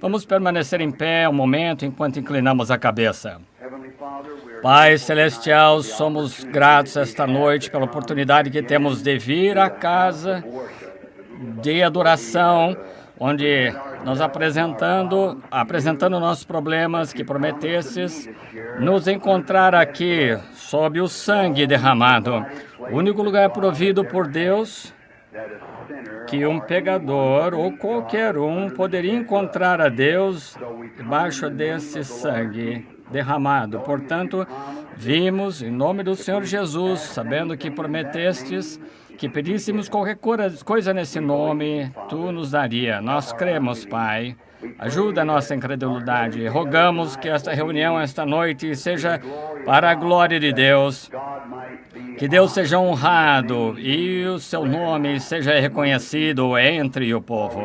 Vamos permanecer em pé um momento enquanto inclinamos a cabeça. Pai Celestial, somos gratos esta noite pela oportunidade que temos de vir à casa de adoração, onde nós apresentando nossos problemas que prometesses nos encontrar aqui sob o sangue derramado, o único lugar provido por Deus que um pecador ou qualquer um poderia encontrar a Deus debaixo desse sangue derramado. Portanto, vimos em nome do Senhor Jesus, sabendo que prometestes que pedíssemos qualquer coisa nesse nome, tu nos daria. Nós cremos, Pai. Ajuda a nossa incredulidade. Rogamos que esta reunião, esta noite, seja para a glória de Deus. Que Deus seja honrado e o seu nome seja reconhecido entre o povo.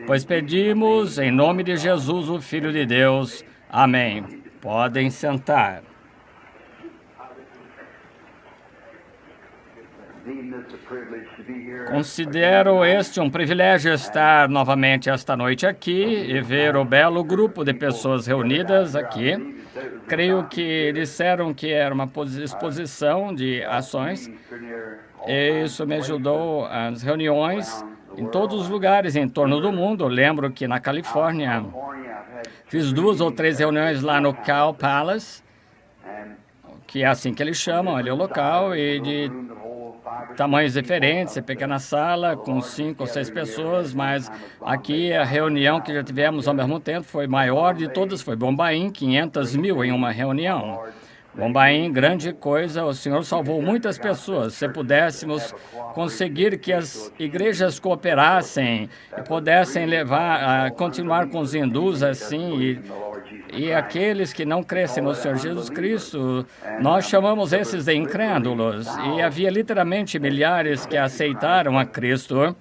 Pois pedimos em nome de Jesus, o Filho de Deus. Amém. Podem sentar. Considero este um privilégio estar novamente esta noite aqui e ver o belo grupo de pessoas reunidas aqui. Creio que disseram que era uma exposição de ações. E isso me ajudou às reuniões em todos os lugares em torno do mundo. Eu lembro que na Califórnia fiz 2 ou 3 reuniões lá no Cow Palace, que é assim que eles chamam, ali é o local, e de tamanhos diferentes, pequena sala com 5 ou 6 pessoas, mas aqui a reunião que já tivemos ao mesmo tempo foi maior de todas, foi Bombaim, 500 mil em uma reunião. Bombaim, grande coisa, o Senhor salvou muitas pessoas. Se pudéssemos conseguir que as igrejas cooperassem e pudessem continuar com os hindus assim, e aqueles que não crescem no Senhor Jesus Cristo, nós chamamos esses de incrédulos. E havia literalmente milhares que aceitaram a Cristo,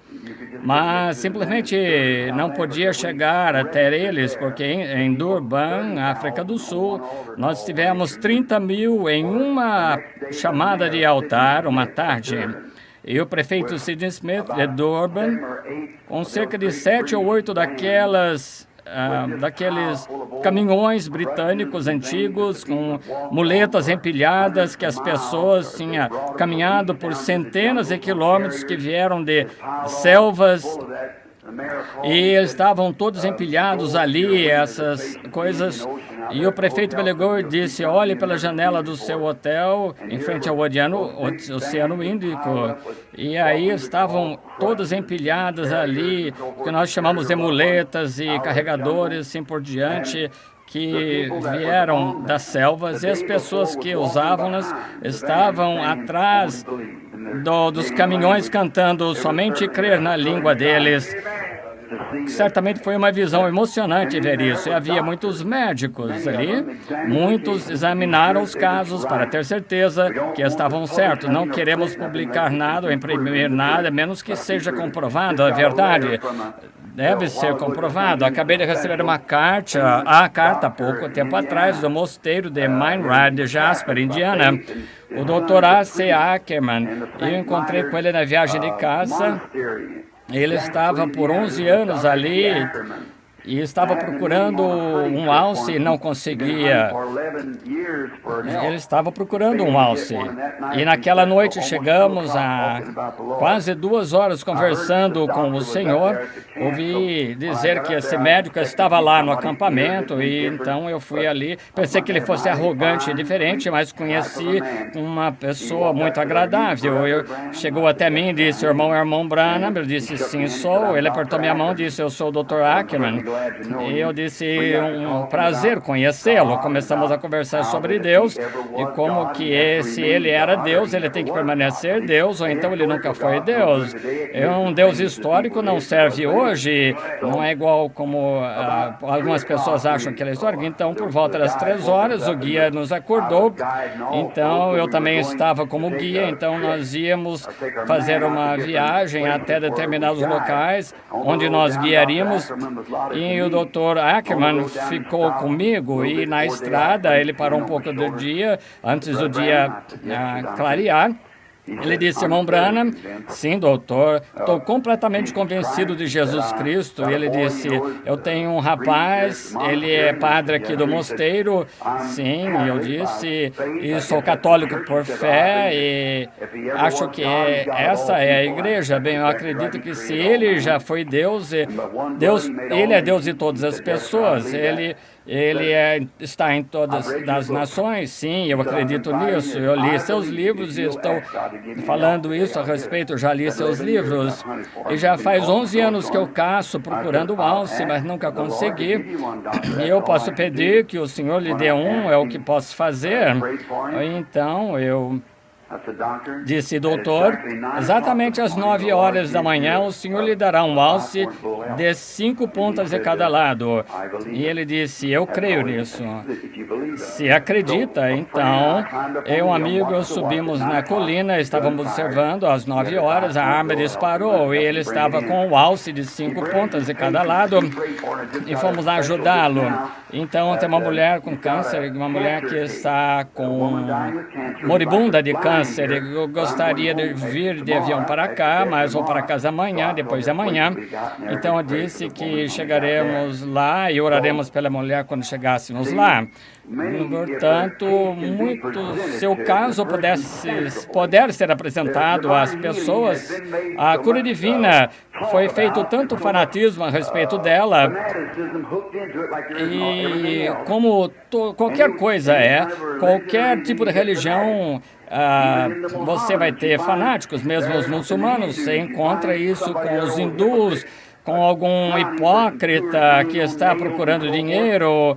mas simplesmente não podia chegar até eles, porque em Durban, África do Sul, nós tivemos 30 mil em uma chamada de altar, uma tarde. E o prefeito Sidney Smith de Durban, com cerca de 7 ou 8 daqueles caminhões britânicos antigos com muletas empilhadas que as pessoas tinham caminhado por centenas de quilômetros, que vieram de selvas, e estavam todos empilhados ali, essas coisas. E o prefeito Belegor disse: olhe pela janela do seu hotel, em frente ao Oceano Índico. E aí estavam todas empilhadas ali, que nós chamamos de muletas e carregadores, assim por diante, que vieram das selvas, e as pessoas que usavam-nas estavam atrás dos caminhões cantando somente crer na língua deles. Certamente foi uma visão emocionante ver isso. E havia muitos médicos ali, muitos examinaram os casos para ter certeza que estavam certos. Não queremos publicar nada ou imprimir nada, menos que seja comprovado a verdade. Deve ser comprovado. Acabei de receber uma carta há pouco tempo atrás, do mosteiro de Meinrad, de Jasper, Indiana. O Dr. A.C. Ackerman, eu encontrei com ele na viagem de casa. Ele estava por 11 anos ali e estava procurando um alce e não conseguia. Ele estava procurando um alce. E naquela noite chegamos a quase 2 horas conversando com o Senhor. Ouvi dizer que esse médico estava lá no acampamento, e então eu fui ali. Pensei que ele fosse arrogante e diferente, mas conheci uma pessoa muito agradável. Chegou até mim e disse: irmão Branham. Eu disse: sim, sou. Ele apertou minha mão e disse: eu sou o Dr. Ackerman. E eu disse: um prazer conhecê-lo. Começamos a conversar sobre Deus e como que se ele era Deus, ele tem que permanecer Deus, ou então ele nunca foi Deus. Um Deus histórico não serve hoje, não é igual como algumas pessoas acham que ele é histórico. Então, por volta das 3 horas, o guia nos acordou. Então, eu também estava como guia, então nós íamos fazer uma viagem até determinados locais, onde nós guiaríamos, e o Dr. Ackerman ficou comigo, e na estrada ele parou um pouco do dia, antes do dia clarear, Ele disse, irmão Branham, sim, doutor, estou completamente convencido de Jesus Cristo. E ele disse, eu tenho um rapaz, ele é padre aqui do mosteiro. Sim, eu disse, e sou católico por fé e acho que essa é a igreja. Bem, eu acredito que se ele já foi Deus, ele é Deus de todas as pessoas. Está em todas as nações, sim, eu acredito nisso. Eu li seus livros e estou falando isso a respeito, eu já li seus livros. E já faz 11 anos que eu caço procurando o alce, mas nunca consegui. E eu posso pedir que o Senhor lhe dê um, é o que posso fazer. Então, eu disse, doutor, exatamente às 9 horas da manhã, o senhor lhe dará um alce de 5 pontas de cada lado. E ele disse, eu creio nisso. Se acredita, então, eu e um amigo subimos na colina, estávamos observando às 9 horas, a arma disparou e ele estava com o alce de 5 pontas de cada lado e fomos lá ajudá-lo. Então, tem uma mulher com câncer, uma mulher que está moribunda de câncer. Eu gostaria de vir de avião para cá, mas vou para casa amanhã, depois de amanhã. Então, eu disse que chegaremos lá e oraremos pela mulher quando chegássemos lá. Portanto, se o caso puder ser apresentado às pessoas, a cura divina, foi feito tanto fanatismo a respeito dela, e como qualquer coisa qualquer tipo de religião, você vai ter fanáticos, mesmo os muçulmanos, você encontra isso com os hindus, com algum hipócrita que está procurando dinheiro,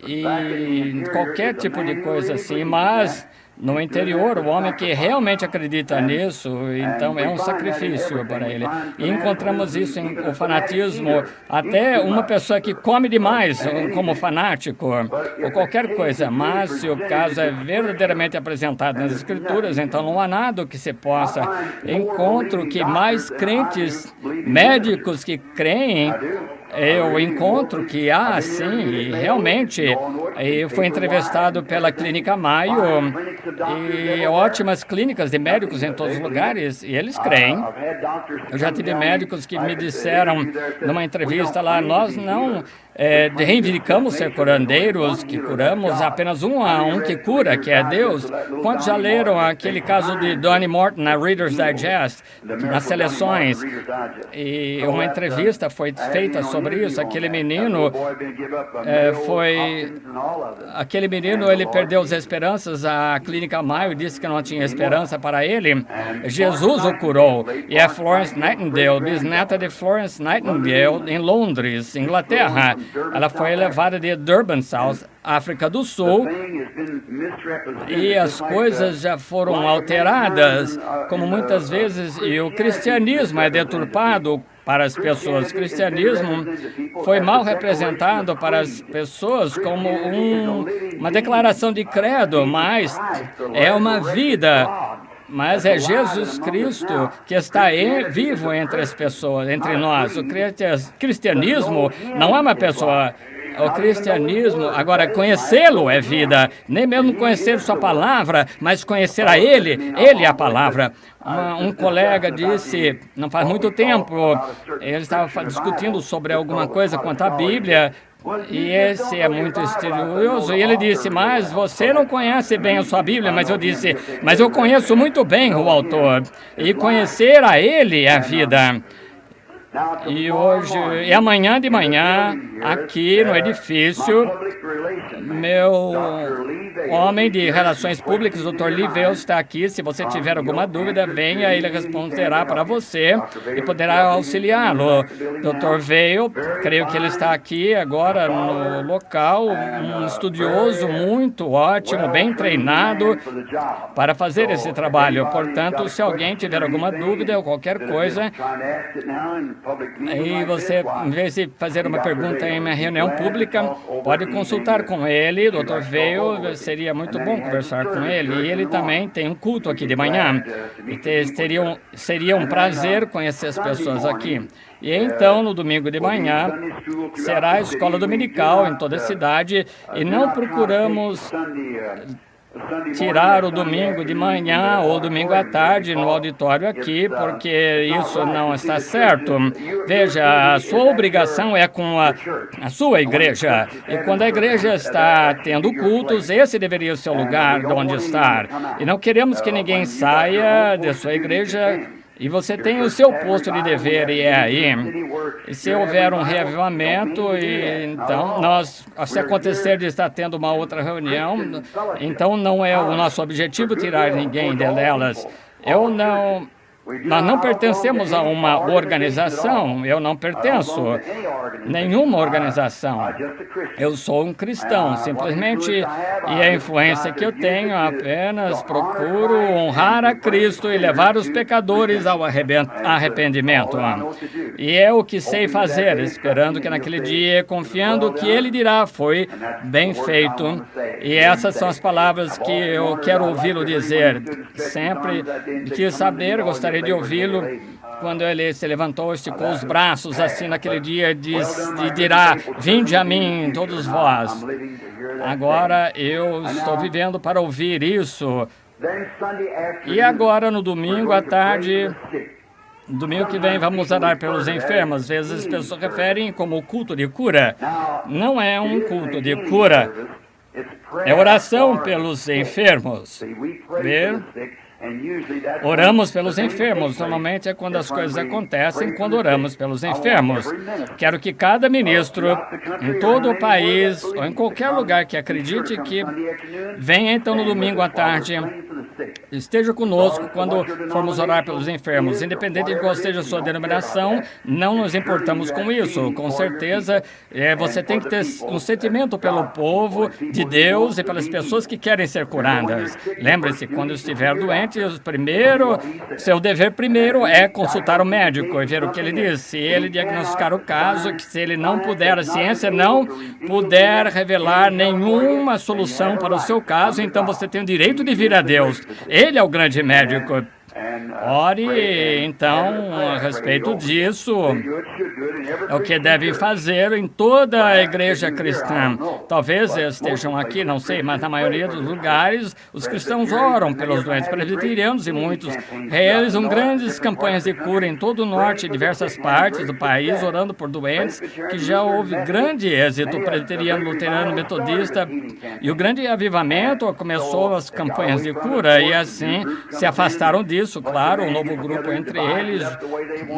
e qualquer tipo de coisa assim, mas no interior, o homem que realmente acredita nisso, então é um sacrifício para ele. E encontramos isso em o fanatismo, até uma pessoa que come demais como fanático, ou qualquer coisa. Mas se o caso é verdadeiramente apresentado nas Escrituras, então não há nada que se possa. Encontro que mais crentes, médicos que creem, eu encontro que sim, realmente, eu fui entrevistado pela Clínica Mayo, e ótimas clínicas de médicos em todos os lugares, e eles creem. Eu já tive médicos que me disseram numa entrevista lá, nós não reivindicamos ser curandeiros, que curamos apenas um que cura, que é Deus. Quantos já leram aquele caso de Donnie Morton na Reader's Digest, nas seleções? E uma entrevista foi feita sobre isso. Aquele menino, ele perdeu as esperanças. A Clínica Mayo disse que não tinha esperança para ele. Jesus o curou. E a Florence Nightingale, bisneta de Florence Nightingale, em Londres, Inglaterra. Ela foi levada de Durban, África do Sul, e as coisas já foram alteradas, como muitas vezes, e o cristianismo é deturpado para as pessoas. O cristianismo foi mal representado para as pessoas como uma declaração de credo, mas é uma vida. Mas é Jesus Cristo que está vivo entre as pessoas, entre nós. O cristianismo não é uma pessoa. O cristianismo, agora, conhecê-lo é vida. Nem mesmo conhecer sua palavra, mas conhecer a Ele é a palavra. Um colega disse, não faz muito tempo, ele estava discutindo sobre alguma coisa quanto à Bíblia, e esse é muito estudioso, e ele disse, mas você não conhece bem a sua Bíblia, mas eu disse, mas eu conheço muito bem o autor, e conhecer a Ele é a vida. E hoje, e amanhã de manhã, aqui no edifício, meu homem de relações públicas, o Dr. Lee Vale, está aqui. Se você tiver alguma dúvida, venha, ele responderá para você e poderá auxiliá-lo. Dr. Vale, creio que ele está aqui agora no local, um estudioso muito ótimo, bem treinado para fazer esse trabalho. Portanto, se alguém tiver alguma dúvida ou qualquer coisa, aí você, em vez de fazer uma pergunta em uma reunião pública, pode consultar com ele, Dr. Vale, seria muito bom conversar com ele. E ele também tem um culto aqui de manhã. E seria um prazer conhecer as pessoas aqui. E então, no domingo de manhã, será a escola dominical em toda a cidade, e não procuramos tirar o domingo de manhã ou domingo à tarde no auditório aqui, porque isso não está certo. Veja, a sua obrigação é com a sua igreja. E quando a igreja está tendo cultos, esse deveria ser o lugar de onde estar. E não queremos que ninguém saia da sua igreja. E você tem o seu posto de dever, e é aí. E se houver um reavivamento, então, se acontecer de estar tendo uma outra reunião, então não é o nosso objetivo tirar ninguém delas. Nós não pertencemos a uma organização, eu não pertenço a nenhuma organização. Eu sou um cristão, simplesmente, e a influência que eu tenho, apenas procuro honrar a Cristo e levar os pecadores ao arrependimento. E é o que sei fazer, esperando que naquele dia, confiando que Ele dirá, foi bem feito. E essas são as palavras que eu quero ouvi-lo dizer. Sempre quis saber, gostaria de ouvi-lo quando ele se levantou, esticou os braços assim naquele dia e dirá, vinde a mim todos vós. Agora eu estou vivendo para ouvir isso. E agora no domingo à tarde, domingo que vem, vamos orar pelos enfermos. Às vezes as pessoas referem como culto de cura. Não é um culto de cura. É oração pelos enfermos. Ver? Oramos pelos enfermos. Normalmente é quando as coisas acontecem, quando oramos pelos enfermos. Quero que cada ministro, em todo o país, ou em qualquer lugar que acredite que venha então no domingo à tarde, esteja conosco quando formos orar pelos enfermos. Independente de qual seja a sua denominação, não nos importamos com isso. Com certeza, você tem que ter um sentimento pelo povo de Deus e pelas pessoas que querem ser curadas. Lembre-se, quando estiver doente, seu dever primeiro é consultar o médico e ver o que ele diz. Se ele diagnosticar o caso, que se ele não puder, a ciência não puder revelar nenhuma solução para o seu caso, então você tem o direito de vir a Deus. Ele é o grande médico. Ore, então, a respeito disso. É o que devem fazer em toda a igreja cristã. Talvez estejam aqui, não sei, mas na maioria dos lugares, os cristãos oram pelos doentes presbiterianos e muitos realizam grandes campanhas de cura em todo o norte e diversas partes do país, orando por doentes, que já houve grande êxito, presbiteriano, luterano, metodista, e o grande avivamento começou as campanhas de cura, e assim se afastaram disso, claro, um novo grupo entre eles,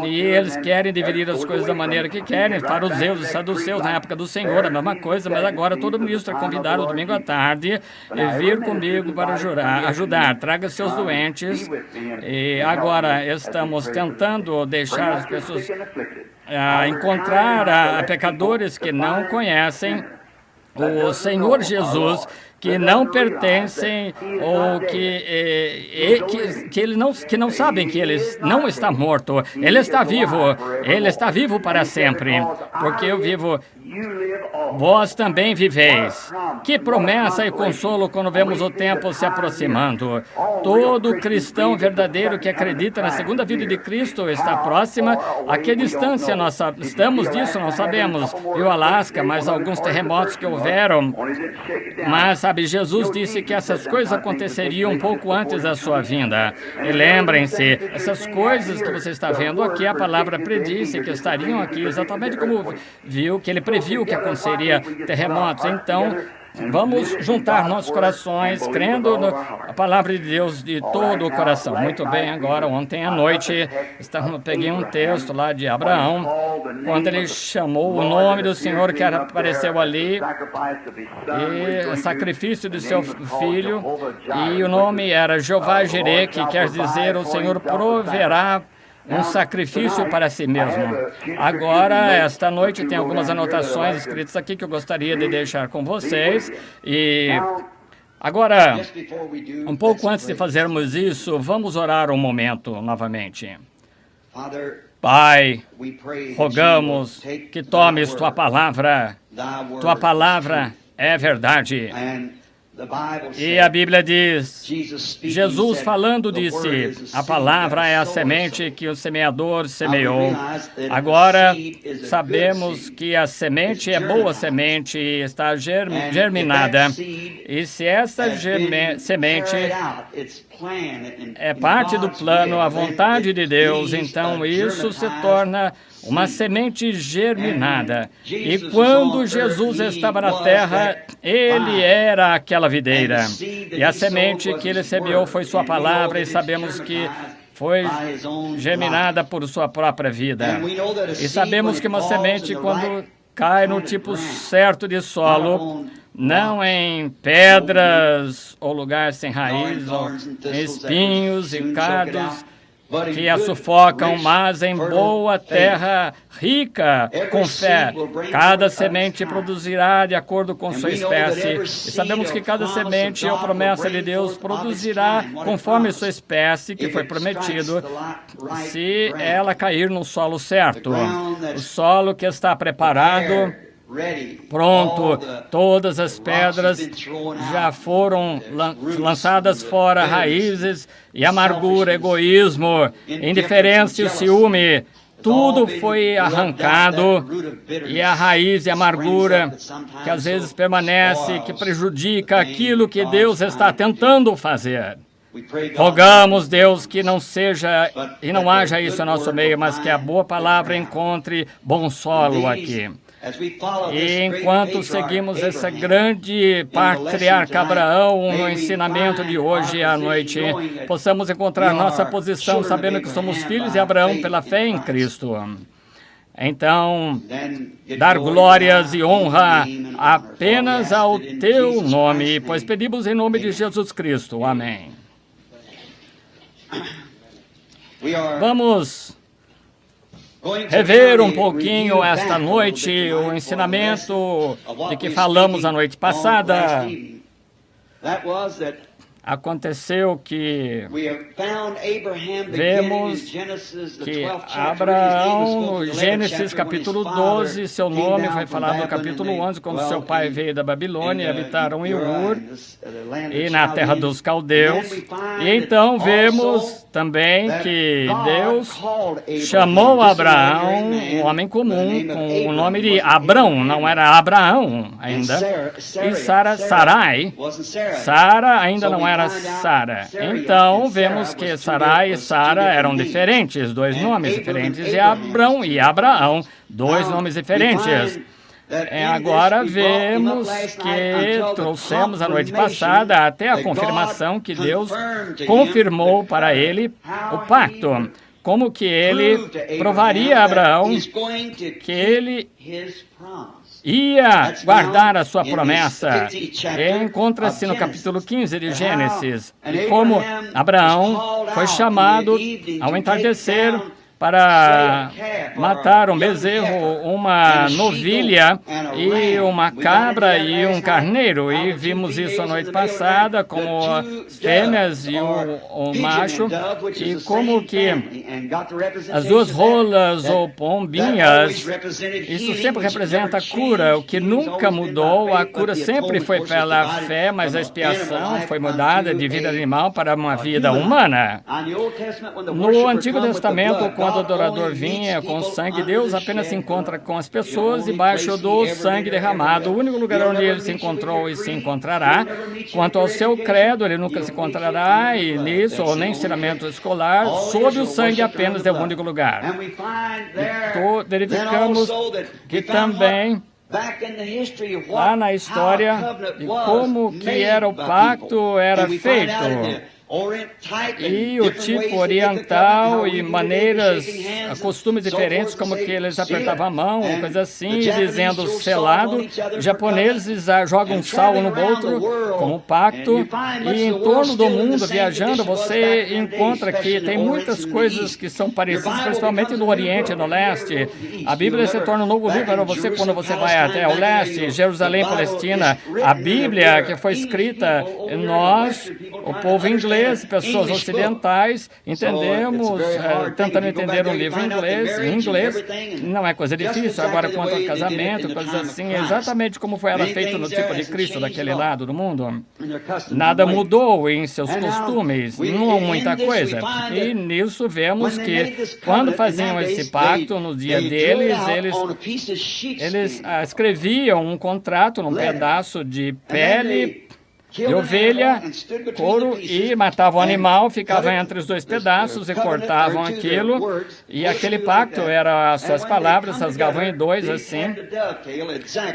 e eles querem dividir as coisas da maneira que querem, fariseus e saduceus na época do Senhor, a mesma coisa, mas agora todo ministro é convidado domingo à tarde e vir comigo para ajudar, traga seus doentes, e agora estamos tentando deixar as pessoas encontrar pecadores que não conhecem o Senhor Jesus, que não pertencem ou que não sabem que ele não está morto. Ele está vivo para sempre, porque eu vivo. Vós também viveis. Que promessa e consolo quando vemos o tempo se aproximando. Todo cristão verdadeiro que acredita na segunda vida de Cristo está próxima. A que distância nós estamos disso? Não sabemos. E o Alasca, mas alguns terremotos que houveram. Mas, sabe, Jesus disse que essas coisas aconteceriam um pouco antes da sua vinda. E lembrem-se, essas coisas que você está vendo aqui, a palavra predisse que estariam aqui, exatamente como viu, que ele previu que aconteceria terremotos. Então, vamos juntar nossos corações, crendo na palavra de Deus de todo o coração. Muito bem, agora, ontem à noite, peguei um texto lá de Abraão, quando ele chamou o nome do Senhor que apareceu ali, e sacrifício do seu filho, e o nome era Jeová Jireh, que quer dizer o Senhor proverá um sacrifício para si mesmo. Agora, esta noite, tem algumas anotações escritas aqui que eu gostaria de deixar com vocês. E agora, um pouco antes de fazermos isso, vamos orar um momento novamente. Pai, rogamos que tomes Tua palavra é verdade. E a Bíblia diz, Jesus falando disse, a palavra é a semente que o semeador semeou. Agora sabemos que a semente é boa semente e está germinada. E se essa semente é parte do plano, a vontade de Deus, então isso se torna uma semente germinada. E quando Jesus estava na terra, ele era aquela videira. E a semente que ele semeou foi sua palavra, e sabemos que foi germinada por sua própria vida. E sabemos que uma semente, quando cai no tipo certo de solo, não em pedras ou lugar sem raiz, ou em espinhos e cardos que a sufocam, mas em boa terra rica com fé. Cada semente produzirá de acordo com sua espécie. E sabemos que cada semente ou promessa de Deus produzirá conforme sua espécie, que foi prometido, se ela cair no solo certo. O solo que está preparado, pronto, todas as pedras já foram lançadas fora, raízes e amargura, egoísmo, indiferença e o ciúme, tudo foi arrancado, e a raiz e a amargura que às vezes permanece, que prejudica aquilo que Deus está tentando fazer. Rogamos, Deus, que não seja e não haja isso em nosso meio, mas que a boa palavra encontre bom solo aqui. E enquanto seguimos essa grande patriarca Abraão no ensinamento de hoje à noite, possamos encontrar nossa posição sabendo que somos filhos de Abraão pela fé em Cristo. Então, dar glórias e honra apenas ao teu nome, pois pedimos em nome de Jesus Cristo. Amém. Vamos rever um pouquinho esta noite o ensinamento de que falamos a noite passada. Aconteceu que vemos que Abraão, no Gênesis capítulo 12, seu nome foi falado no capítulo 11, quando seu pai veio da Babilônia e habitaram em Ur e na terra dos caldeus. E então vemos também que Deus chamou Abraão, um homem comum, com o nome de Abrão, não era Abraão ainda, e Sarai ainda não era Sara. Então, vemos que Sarai e Sara eram diferentes, dois nomes diferentes, e Abrão e Abraão, dois nomes diferentes. Agora vemos que trouxemos a noite passada até a confirmação que Deus confirmou para ele o pacto. Como que ele provaria a Abraão que ele ia guardar a sua promessa. Encontra-se no capítulo 15 de Gênesis, e como Abraão foi chamado ao entardecer para matar um bezerro, uma novilha e uma cabra e um carneiro. E vimos isso a noite passada, como as fêmeas e o macho, e como que as duas rolas ou pombinhas, isso sempre representa a cura, o que nunca mudou. A cura sempre foi pela fé, mas a expiação foi mudada de vida animal para uma vida humana. No Antigo Testamento, quando o adorador vinha com sangue, Deus apenas se encontra com as pessoas debaixo do sangue derramado, o único lugar onde ele se encontrou e se encontrará. Quanto ao seu credo, ele nunca se encontrará, e nisso, ou nem ensinamento escolar, sob o sangue apenas é o único lugar. E verificamos que também lá na história de como que era o pacto era feito, e o tipo oriental e maneiras, costumes diferentes, como que eles apertavam a mão, coisa assim, dizendo selado. Os japoneses jogam sal um no outro, como pacto. E em torno do mundo, viajando, você encontra que tem muitas coisas que são parecidas, principalmente no Oriente e no Leste. A Bíblia se torna um novo livro para você quando você vai até o Leste, Jerusalém, Palestina. A Bíblia, que foi escrita, nós, o povo inglês, inglês, pessoas ocidentais, entendemos, tentando entender um livro em inglês, não é coisa difícil. Agora, quanto ao casamento, coisas assim, exatamente como era feito no tipo de Cristo daquele lado do mundo. Nada mudou em seus costumes, não há muita coisa. E nisso vemos que, quando faziam esse pacto, no dia deles, eles escreviam um contrato num pedaço de pele de ovelha, couro, e matavam o animal, ficavam entre os dois pedaços e cortavam aquilo, e aquele pacto era as suas palavras, rasgavam em dois assim.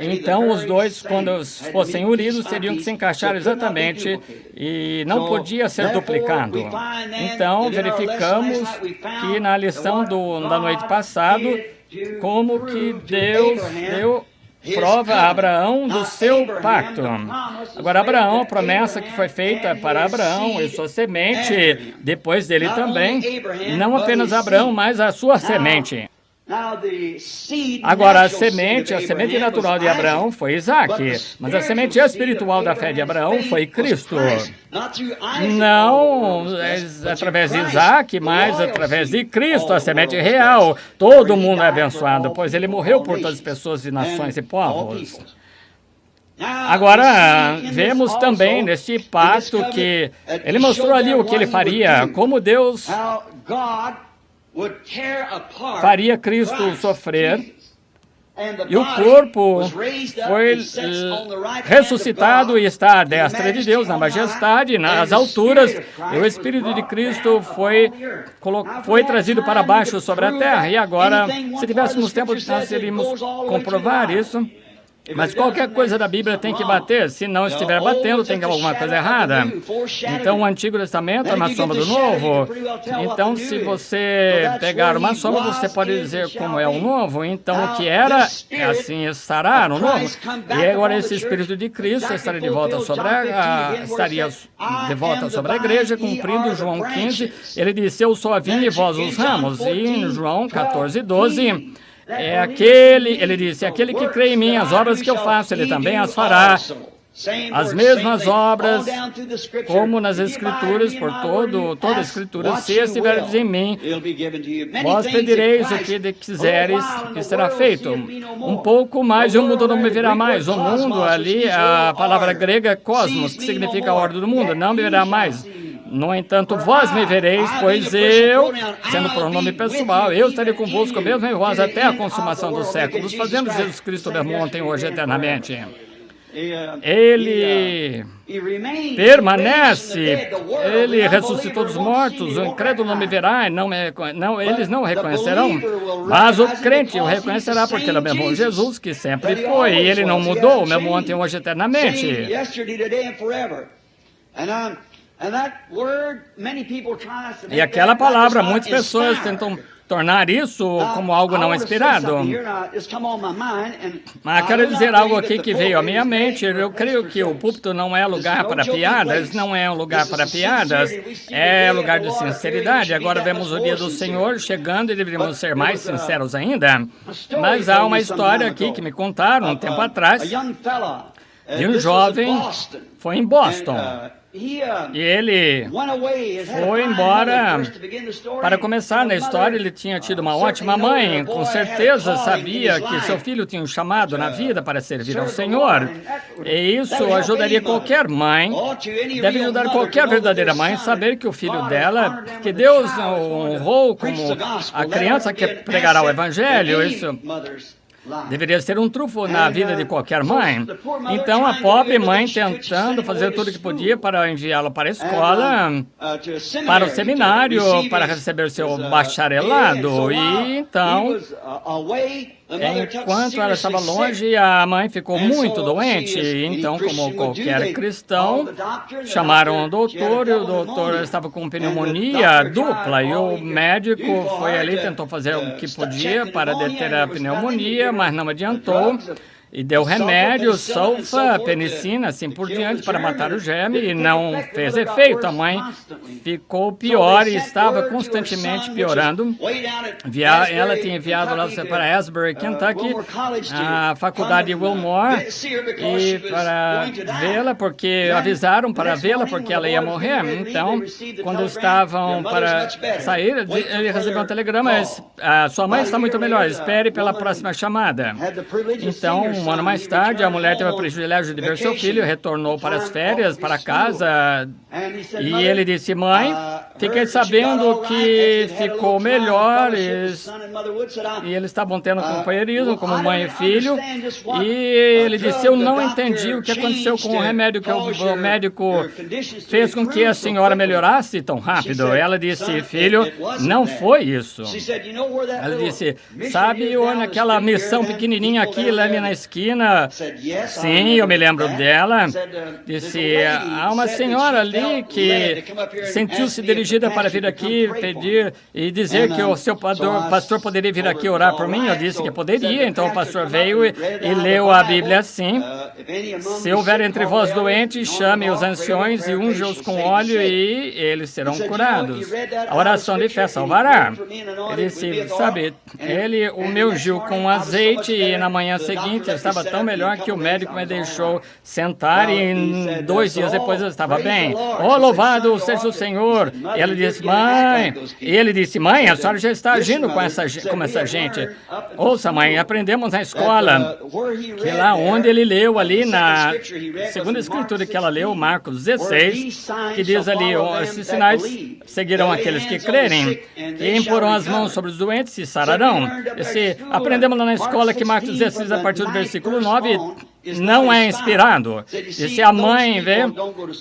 Então os dois, quando fossem unidos, teriam que se encaixar exatamente e não podia ser duplicado. Então verificamos que na lição da noite passada, como que Deus deu prova a Abraão do seu pacto. Agora, Abraão, a promessa que foi feita para Abraão e sua semente, depois dele também, não apenas Abraão, mas a sua semente. Agora, a semente natural de Abraão foi Isaac, mas a semente espiritual da fé de Abraão foi Cristo. Não através de Isaac, mas através de Cristo, a semente real. Todo mundo é abençoado, pois ele morreu por todas as pessoas de nações e povos. Agora, vemos também neste pacto que ele mostrou ali o que ele faria, como Deus faria Cristo sofrer, e o corpo foi ressuscitado e está à destra de Deus, na majestade, nas alturas, e o Espírito de Cristo foi trazido para baixo sobre a terra. E agora, se tivéssemos tempo, nós iríamos comprovar isso. Mas qualquer coisa da Bíblia tem que bater. Se não estiver batendo, tem alguma coisa errada. Então, o Antigo Testamento é uma sombra do Novo. Então, se você pegar uma sombra, você pode dizer como é o Novo. Então, o que era, assim estará no Novo. E agora, esse Espírito de Cristo estaria de volta sobre a igreja, cumprindo João 15. Ele disse, eu sou a vinha e vós os ramos. E em João 14:12... ele disse, aquele que crê em mim, as obras que eu faço, ele também as fará. As mesmas obras, como nas Escrituras, por toda a Escritura, se estiveres em mim, vós pedireis o que quiseres e será feito. Um pouco mais e o mundo não me verá mais. O mundo ali, a palavra grega é cosmos, que significa a ordem do mundo, não me verá mais. No entanto, vós me vereis, pois eu, sendo pronome pessoal, eu estarei convosco mesmo em vós até a consumação dos séculos, fazendo Jesus Cristo mesmo ontem, hoje, eternamente. Ele permanece, ele ressuscitou dos mortos, o incrédulo não me verá, eles não o reconhecerão, mas o crente o reconhecerá, porque ele é o mesmo Jesus que sempre foi, e ele não mudou, o mesmo ontem, hoje, eternamente. E aquela palavra, muitas pessoas tentam tornar isso como algo não inspirado. Mas quero dizer algo aqui que veio à minha mente. Eu creio que o púlpito não é lugar para piadas, não é um lugar para piadas, é lugar de sinceridade. Agora vemos o dia do Senhor chegando e deveríamos ser mais sinceros ainda. Mas há uma história aqui que me contaram um tempo atrás de um jovem, foi em Boston. E ele foi embora. Para começar na história, ele tinha tido uma ótima mãe, com certeza sabia que seu filho tinha um chamado na vida para servir ao Senhor. E isso ajudaria qualquer mãe, deve ajudar qualquer verdadeira mãe, saber que o filho dela, que Deus honrou como a criança que pregará o Evangelho, isso deveria ser um trunfo na vida de qualquer mãe. Então, a pobre mãe tentando fazer tudo o que podia para enviá-lo para a escola, para o seminário, para receber seu bacharelado. E então, enquanto ela estava longe, a mãe ficou muito doente. Então, como qualquer cristão, chamaram o doutor, e o doutor estava com pneumonia dupla. E o médico foi ali, tentou fazer o que podia para deter a pneumonia, mas não adiantou. e deu remédio, sulfa, penicina, assim por diante, para matar o germe, e não fez efeito. A mãe ficou pior e estava constantemente piorando. Ela tinha enviado lá para Asbury, Kentucky, a faculdade de Wilmore, e para vê-la, porque avisaram para vê-la, porque ela ia morrer. Então, quando estavam para sair, ele recebeu um telegrama: a sua mãe está muito melhor, espere pela próxima chamada. Então, um ano mais tarde, a mulher teve o privilégio de ver seu filho, retornou para as férias, para casa, e ele disse: mãe, fiquei sabendo que ficou melhor, e eles estavam tendo companheirismo como mãe e filho, e ele disse: eu não entendi o que aconteceu com o remédio que o médico fez com que a senhora melhorasse tão rápido. Ela disse: filho, não foi isso. Ela disse: sabe, naquela missão pequenininha aqui, lá na esquina? Sim, eu me lembro dela. Disse: há uma senhora ali que sentiu-se dirigida para vir aqui pedir e dizer que o seu pastor poderia vir aqui orar por mim. Eu disse que poderia. Então o pastor veio e leu a Bíblia assim: se houver entre vós doentes, chame os anciões e unja-os com óleo e eles serão curados. A oração de fé salvará. Ele disse: sabe, ele me ungiu com azeite e na manhã seguinte eu estava tão melhor que o médico me deixou sentar e 2 dias depois eu estava bem. Oh, louvado seja o Senhor! E ele disse: mãe, a senhora já está agindo com essa gente. Ouça, mãe, aprendemos na escola que lá onde ele leu ali na segunda escritura que ela leu, Marcos 16, que diz ali: esses sinais seguirão aqueles que crerem, que imporão as mãos sobre os doentes e sararão. Aprendemos lá na escola que Marcos 16, a partir do versículo 9, não é inspirado. E se a mãe vê,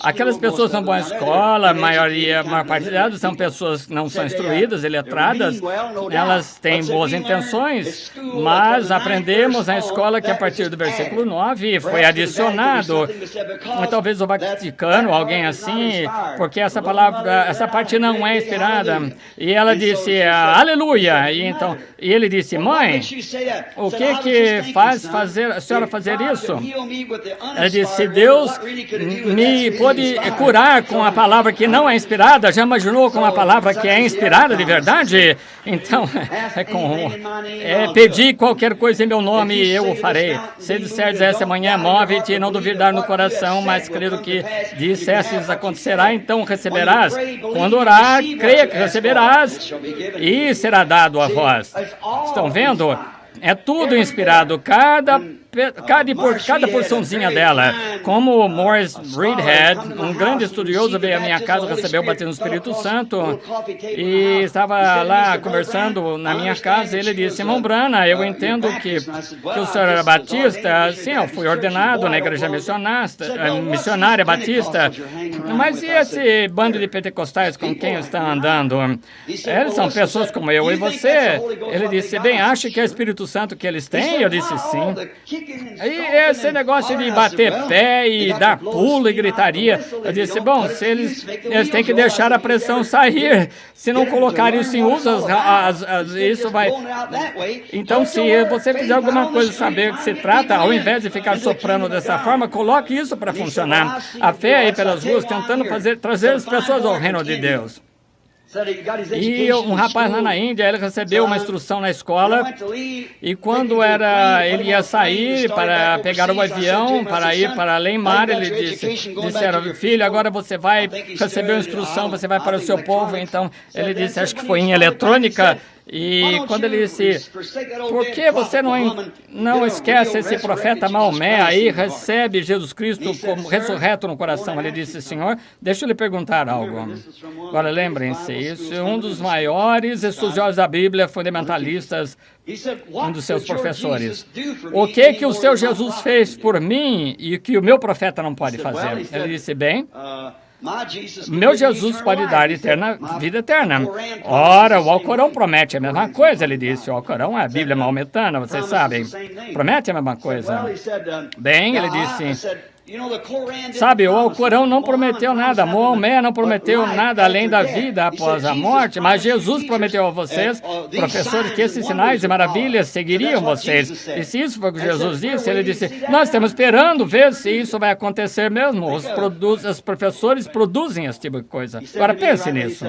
aquelas pessoas não vão à escola, a maior parte delas são pessoas que não são instruídas, iletradas, elas têm boas intenções, mas aprendemos na escola que a partir do versículo 9 foi adicionado, talvez o Vaticano, alguém assim, porque essa parte não é inspirada. E ela disse: aleluia! E ele disse: mãe, o que faz a senhora fazer isso? Ela disse: se Deus me pode curar com a palavra que não é inspirada, já imaginou com a palavra que é inspirada de verdade? Então, pedir qualquer coisa em meu nome e eu o farei. Se disseres essa manhã, move-te e não duvidar no coração, mas creio que dissesses acontecerá, então receberás. Quando orar, creia que receberás e será dado a vós. Estão vendo? É tudo inspirado, cada porçãozinha dela. Como Morris Reedhead, um grande estudioso, veio à minha casa, recebeu o batismo do Espírito Santo e estava lá conversando na minha casa. Ele disse: irmão Branham, eu entendo que o senhor era batista. Sim, eu fui ordenado na igreja missionária batista. Mas e esse bando de pentecostais com quem está andando? Eles são pessoas como eu e você. Ele disse: bem, acha que é o Espírito Santo que eles têm? Eu disse: sim. E esse negócio de bater pé e dar pulo e gritaria, eu disse: bom, se eles têm que deixar a pressão sair, se não colocar isso em uso, isso vai... Então, se você fizer alguma coisa, saber o que se trata, ao invés de ficar soprando dessa forma, coloque isso para funcionar. A fé aí pelas ruas, tentando trazer as pessoas ao reino de Deus. E um rapaz lá na Índia, ele recebeu uma instrução na escola, e quando ele ia sair para pegar o avião, para ir para além mar, ele disseram: filho, agora você vai receber uma instrução, você vai para o seu povo. Então, ele disse, acho que foi em eletrônica, e quando ele disse: por que você não esquece esse profeta Maomé aí, recebe Jesus Cristo como ressurreto no coração? Ele disse: Senhor, deixa eu lhe perguntar algo. Agora lembrem-se, isso é um dos maiores estudiosos da Bíblia, fundamentalistas, um dos seus professores. O que o seu Jesus fez por mim e que o meu profeta não pode fazer? Ele disse: bem, meu Jesus pode dar vida eterna. Ora, o Alcorão promete a mesma coisa, ele disse. O Alcorão é a Bíblia maometana, vocês sabem. Promete a mesma coisa. Bem, ele disse: Sabe, o Alcorão não prometeu nada, Maomé não prometeu nada além da vida após a morte, mas Jesus prometeu a vocês, professores, que esses sinais e maravilhas seguiriam vocês. E se isso foi o que Jesus disse, ele disse, nós estamos esperando ver se isso vai acontecer mesmo. Os professores produzem esse tipo de coisa. Agora pense nisso.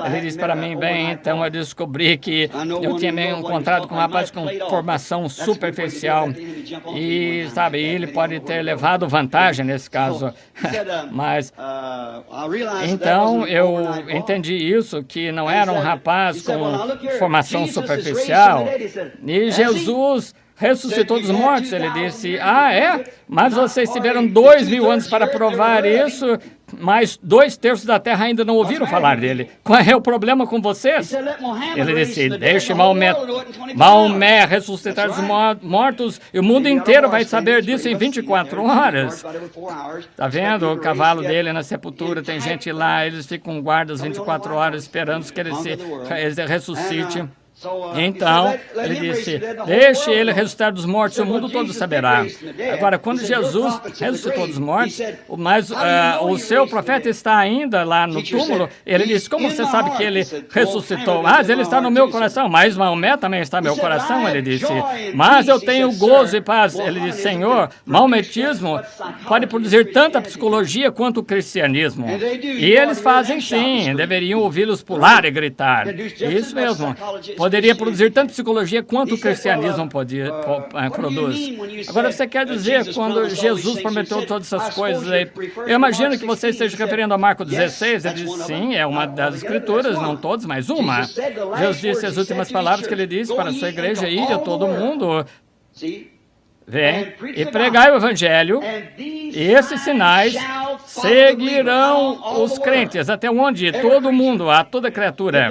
Ele disse para mim, bem, então eu descobri que eu tinha me encontrado com um rapaz com formação superficial e, sabe, ele pode ter levado vantagem nesse caso. Mas, então, eu entendi isso, que não era um rapaz com formação superficial. E Jesus ressuscitou dos mortos. Ele disse, é? Mas vocês tiveram 2000 anos para provar isso, mas 2/3 da terra ainda não ouviram falar dele. Qual é o problema com vocês? Ele disse, deixe Maomé ressuscitar dos mortos e o mundo inteiro vai saber disso em 24 horas. Tá vendo o cavalo dele na sepultura? Tem gente lá, eles ficam guardas 24 horas esperando que ele ressuscite. Então, ele disse, deixe ele ressuscitar dos mortos, o mundo todo saberá. Agora, quando Jesus ressuscitou dos mortos, mas o seu profeta está ainda lá no túmulo, ele disse, como você sabe que ele ressuscitou? Mas ele está no meu coração, mas Maomé também está no meu coração, ele disse. Mas eu tenho gozo e paz. Ele disse, Senhor, maometismo pode produzir tanta psicologia quanto o cristianismo. E eles fazem sim, deveriam ouvi-los pular e gritar. Isso mesmo. Poderia produzir tanto psicologia quanto o cristianismo produz. Agora, você quer dizer, quando Jesus prometeu todas essas coisas aí, eu imagino que você esteja referindo a Marcos 16, ele diz, sim, é uma das escrituras, não todas, mas uma. Jesus disse as últimas palavras que ele disse para a sua igreja, ir a todo mundo. Vem e pregai o evangelho, e esses sinais seguirão os crentes. Até onde? Todo mundo, a toda criatura.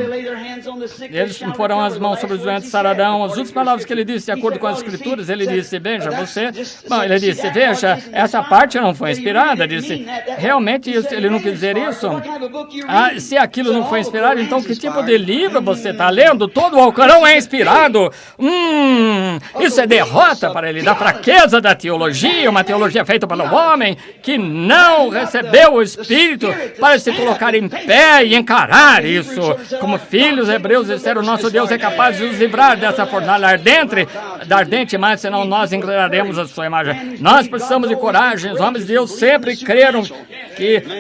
Eles porão as mãos sobre os doentes, sararão. As últimas palavras que ele disse, de acordo com as escrituras, ele disse, veja, você... Bom, ele disse, veja, essa parte não foi inspirada. Ele disse, realmente ele não quis dizer isso? Se aquilo não foi inspirado, então que tipo de livro você está lendo? Todo o Alcorão é inspirado. Isso é derrota para ele, da fraqueza da teologia, uma teologia feita pelo homem que não recebeu o Espírito para se colocar em pé e encarar isso. Como filhos hebreus disseram, nosso Deus é capaz de nos livrar dessa fornalha ardente, mas senão nós inclinaremos a sua imagem. Nós precisamos de coragem. Os homens de Deus sempre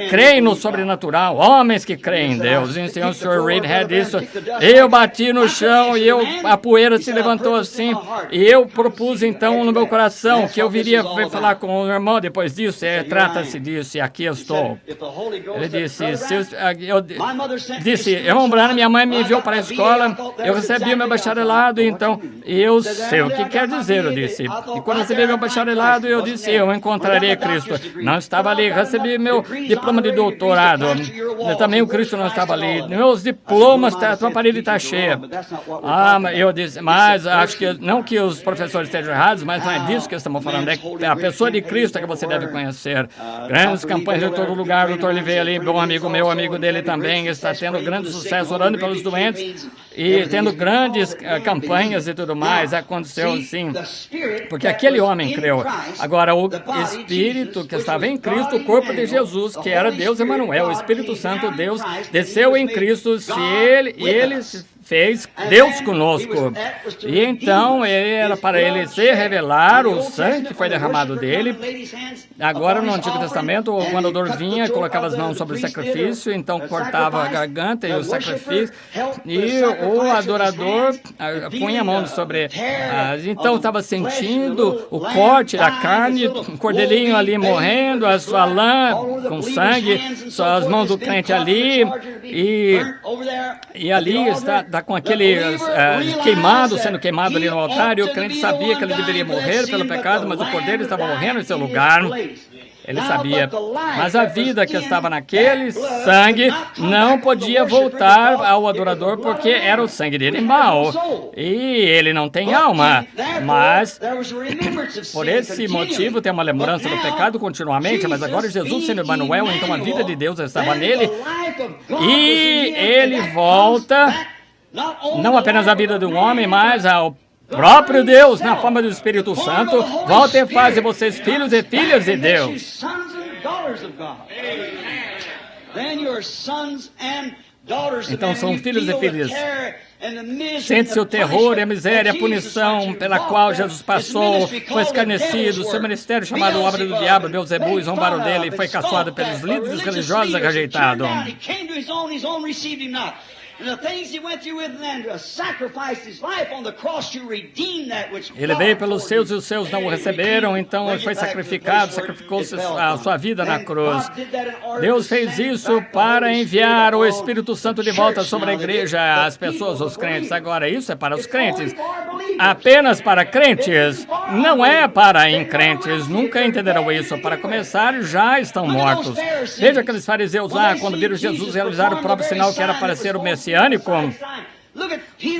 creem no sobrenatural. Homens que creem em Deus. E o Sr. Reed disse isso. Eu bati no chão e a poeira se levantou assim. E eu propus então no meu coração que eu viria falar com o irmão depois disso. Trata-se disso e aqui eu estou. Ele disse, irmão Branham, minha mãe me enviou para a escola, eu recebi o meu bacharelado, então eu sei o que quer dizer, eu disse. E quando recebi meu bacharelado, eu disse, eu encontrarei Cristo. Não estava ali, recebi meu diploma de doutorado. Também o Cristo não estava ali. Meus diplomas, a tua parede está cheia. Eu disse, mas acho que, não que os professores estejam errados, mas não é disso que estamos falando, é a pessoa de Cristo que você deve conhecer. Grandes campanhas em todo lugar, o Dr. Oliveira ali, bom amigo meu, amigo dele também, está tendo grande sucesso, orando pelos doentes e tendo grandes campanhas e tudo mais. Aconteceu assim, porque aquele homem creu. Agora, o Espírito que estava em Cristo, o corpo de Jesus, que era Deus Emanuel, o Espírito Santo, Deus, desceu em Cristo, ele fez Deus conosco. E então, era para ele se revelar o sangue que foi derramado dele. Agora, no Antigo Testamento, o mandador vinha, colocava as mãos sobre o sacrifício, então cortava a garganta e o sacrifício, e o adorador punha a mão sobre... então, estava sentindo o corte da carne, um cordelinho ali morrendo, a sua lã com sangue, as mãos do crente ali, e ali está com aquele sendo queimado ali no altar, e o crente sabia que ele deveria morrer pelo pecado, mas o cordeiro estava morrendo em seu lugar. Ele sabia, mas a vida que estava naquele sangue não podia voltar ao adorador porque era o sangue de animal e ele não tem alma, mas por esse motivo tem uma lembrança do pecado continuamente, mas agora Jesus sendo Emanuel, então a vida de Deus estava nele e ele volta não apenas a vida de um homem, mas ao Próprio Deus, na forma do Espírito Santo, volta e faz de vocês filhos e filhas de Deus. Então são filhos e filhas. Sente-se o terror e a miséria, a punição pela qual Jesus passou, foi escarnecido, seu ministério chamado obra do diabo, Beelzebul, zombaram dele e foi caçoado pelos líderes religiosos e rejeitado. Ele veio pelos seus e os seus não o receberam, então ele foi sacrificado, sacrificou a sua vida na cruz. Deus fez isso para enviar o Espírito Santo de volta sobre a igreja, as pessoas, os crentes. Agora, isso é para os crentes, apenas para crentes, não é para increntes. Nunca entenderão isso. Para começar, já estão mortos. Veja aqueles fariseus lá, quando viram Jesus realizar o próprio sinal que era para ser o messiânico.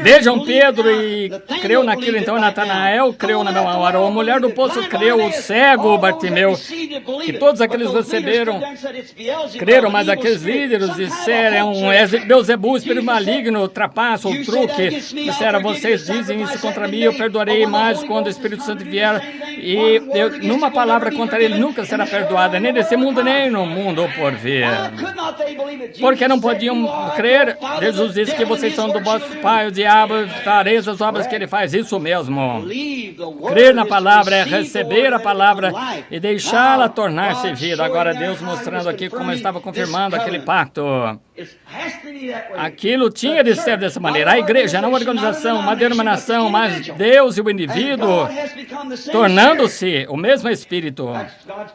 Vejam Pedro e creu naquilo, então Natanael creu na mesma hora, a mulher do poço creu, o cego Bartimeu, e todos aqueles receberam, creram, mas aqueles líderes disseram, é Beelzebul, espírito maligno, trapaço, ou truque, disseram, vocês dizem isso contra mim, eu perdoarei mais quando o Espírito Santo vier, e eu, numa palavra contra ele nunca será perdoada, nem nesse mundo, nem no mundo por vir. Porque não podiam crer? Jesus disse que vocês são do vosso pai, o diabo, fareis as obras que ele faz, isso mesmo. Crer na palavra é receber a palavra e deixá-la tornar-se vida. Agora Deus mostrando aqui como estava confirmando aquele pacto. Aquilo tinha de ser dessa maneira. A igreja, não a organização, uma denominação, mas Deus e o indivíduo tornando-se o mesmo Espírito.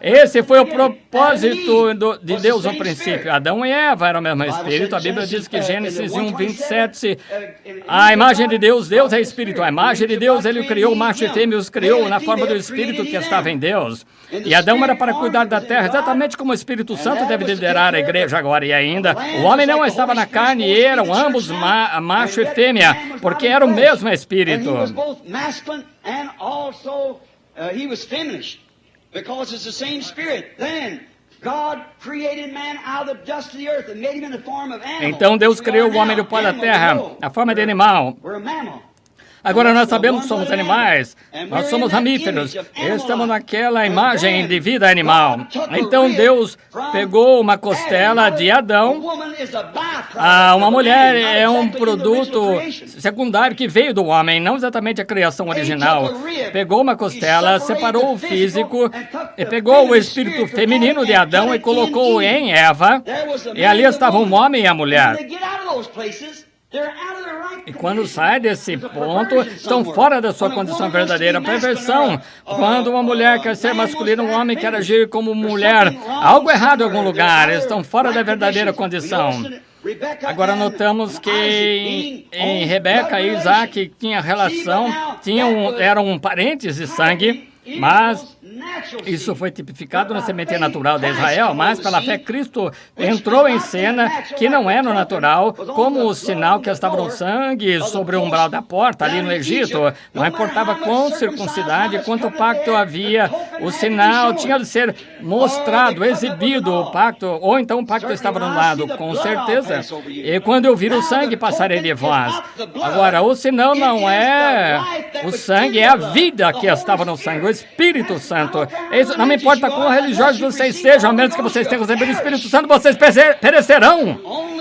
Esse foi o propósito de Deus no princípio. Adão e Eva eram o mesmo Espírito. A Bíblia diz que Gênesis 1:27, a imagem de Deus, Deus é Espírito. A imagem de Deus, Ele o criou, macho e fêmea os criou na forma do Espírito que estava em Deus. E Adão era para cuidar da terra, exatamente como o Espírito Santo deve liderar a igreja agora. E ainda, o homem não estava na carne, e eram ambos macho e fêmea, porque era o mesmo Espírito. Então Deus criou o homem do pó da terra, a forma de animal. Agora nós sabemos que somos animais, nós somos mamíferos, estamos naquela imagem de vida animal. Então Deus pegou uma costela de Adão, uma mulher é um produto secundário que veio do homem, não exatamente a criação original. Pegou uma costela, separou o físico, e pegou o espírito feminino de Adão e colocou em Eva, e ali estavam o homem e a mulher. E quando sai desse ponto, estão fora da sua condição verdadeira. Perversão. Quando uma mulher quer ser masculina, um homem quer agir como mulher. Algo errado em algum lugar. Estão fora da verdadeira condição. Agora notamos que em Rebeca e Isaac tinha relação, eram parentes de sangue, mas isso foi tipificado na semente natural de Israel, mas pela fé Cristo entrou em cena que não é no natural, como o sinal que estava no sangue sobre o umbral da porta ali no Egito. Não importava quão circuncidade, quanto pacto havia, o sinal tinha de ser mostrado, exibido, o pacto, ou então o pacto estava anulado, com certeza. E quando eu vir o sangue, passarei de vós. Agora, o sinal não é o sangue, é a vida que estava no sangue, o Espírito Santo. Isso não me importa quão religiosos vocês sejam, a menos que vocês tenham recebido o Espírito Santo, vocês perecerão.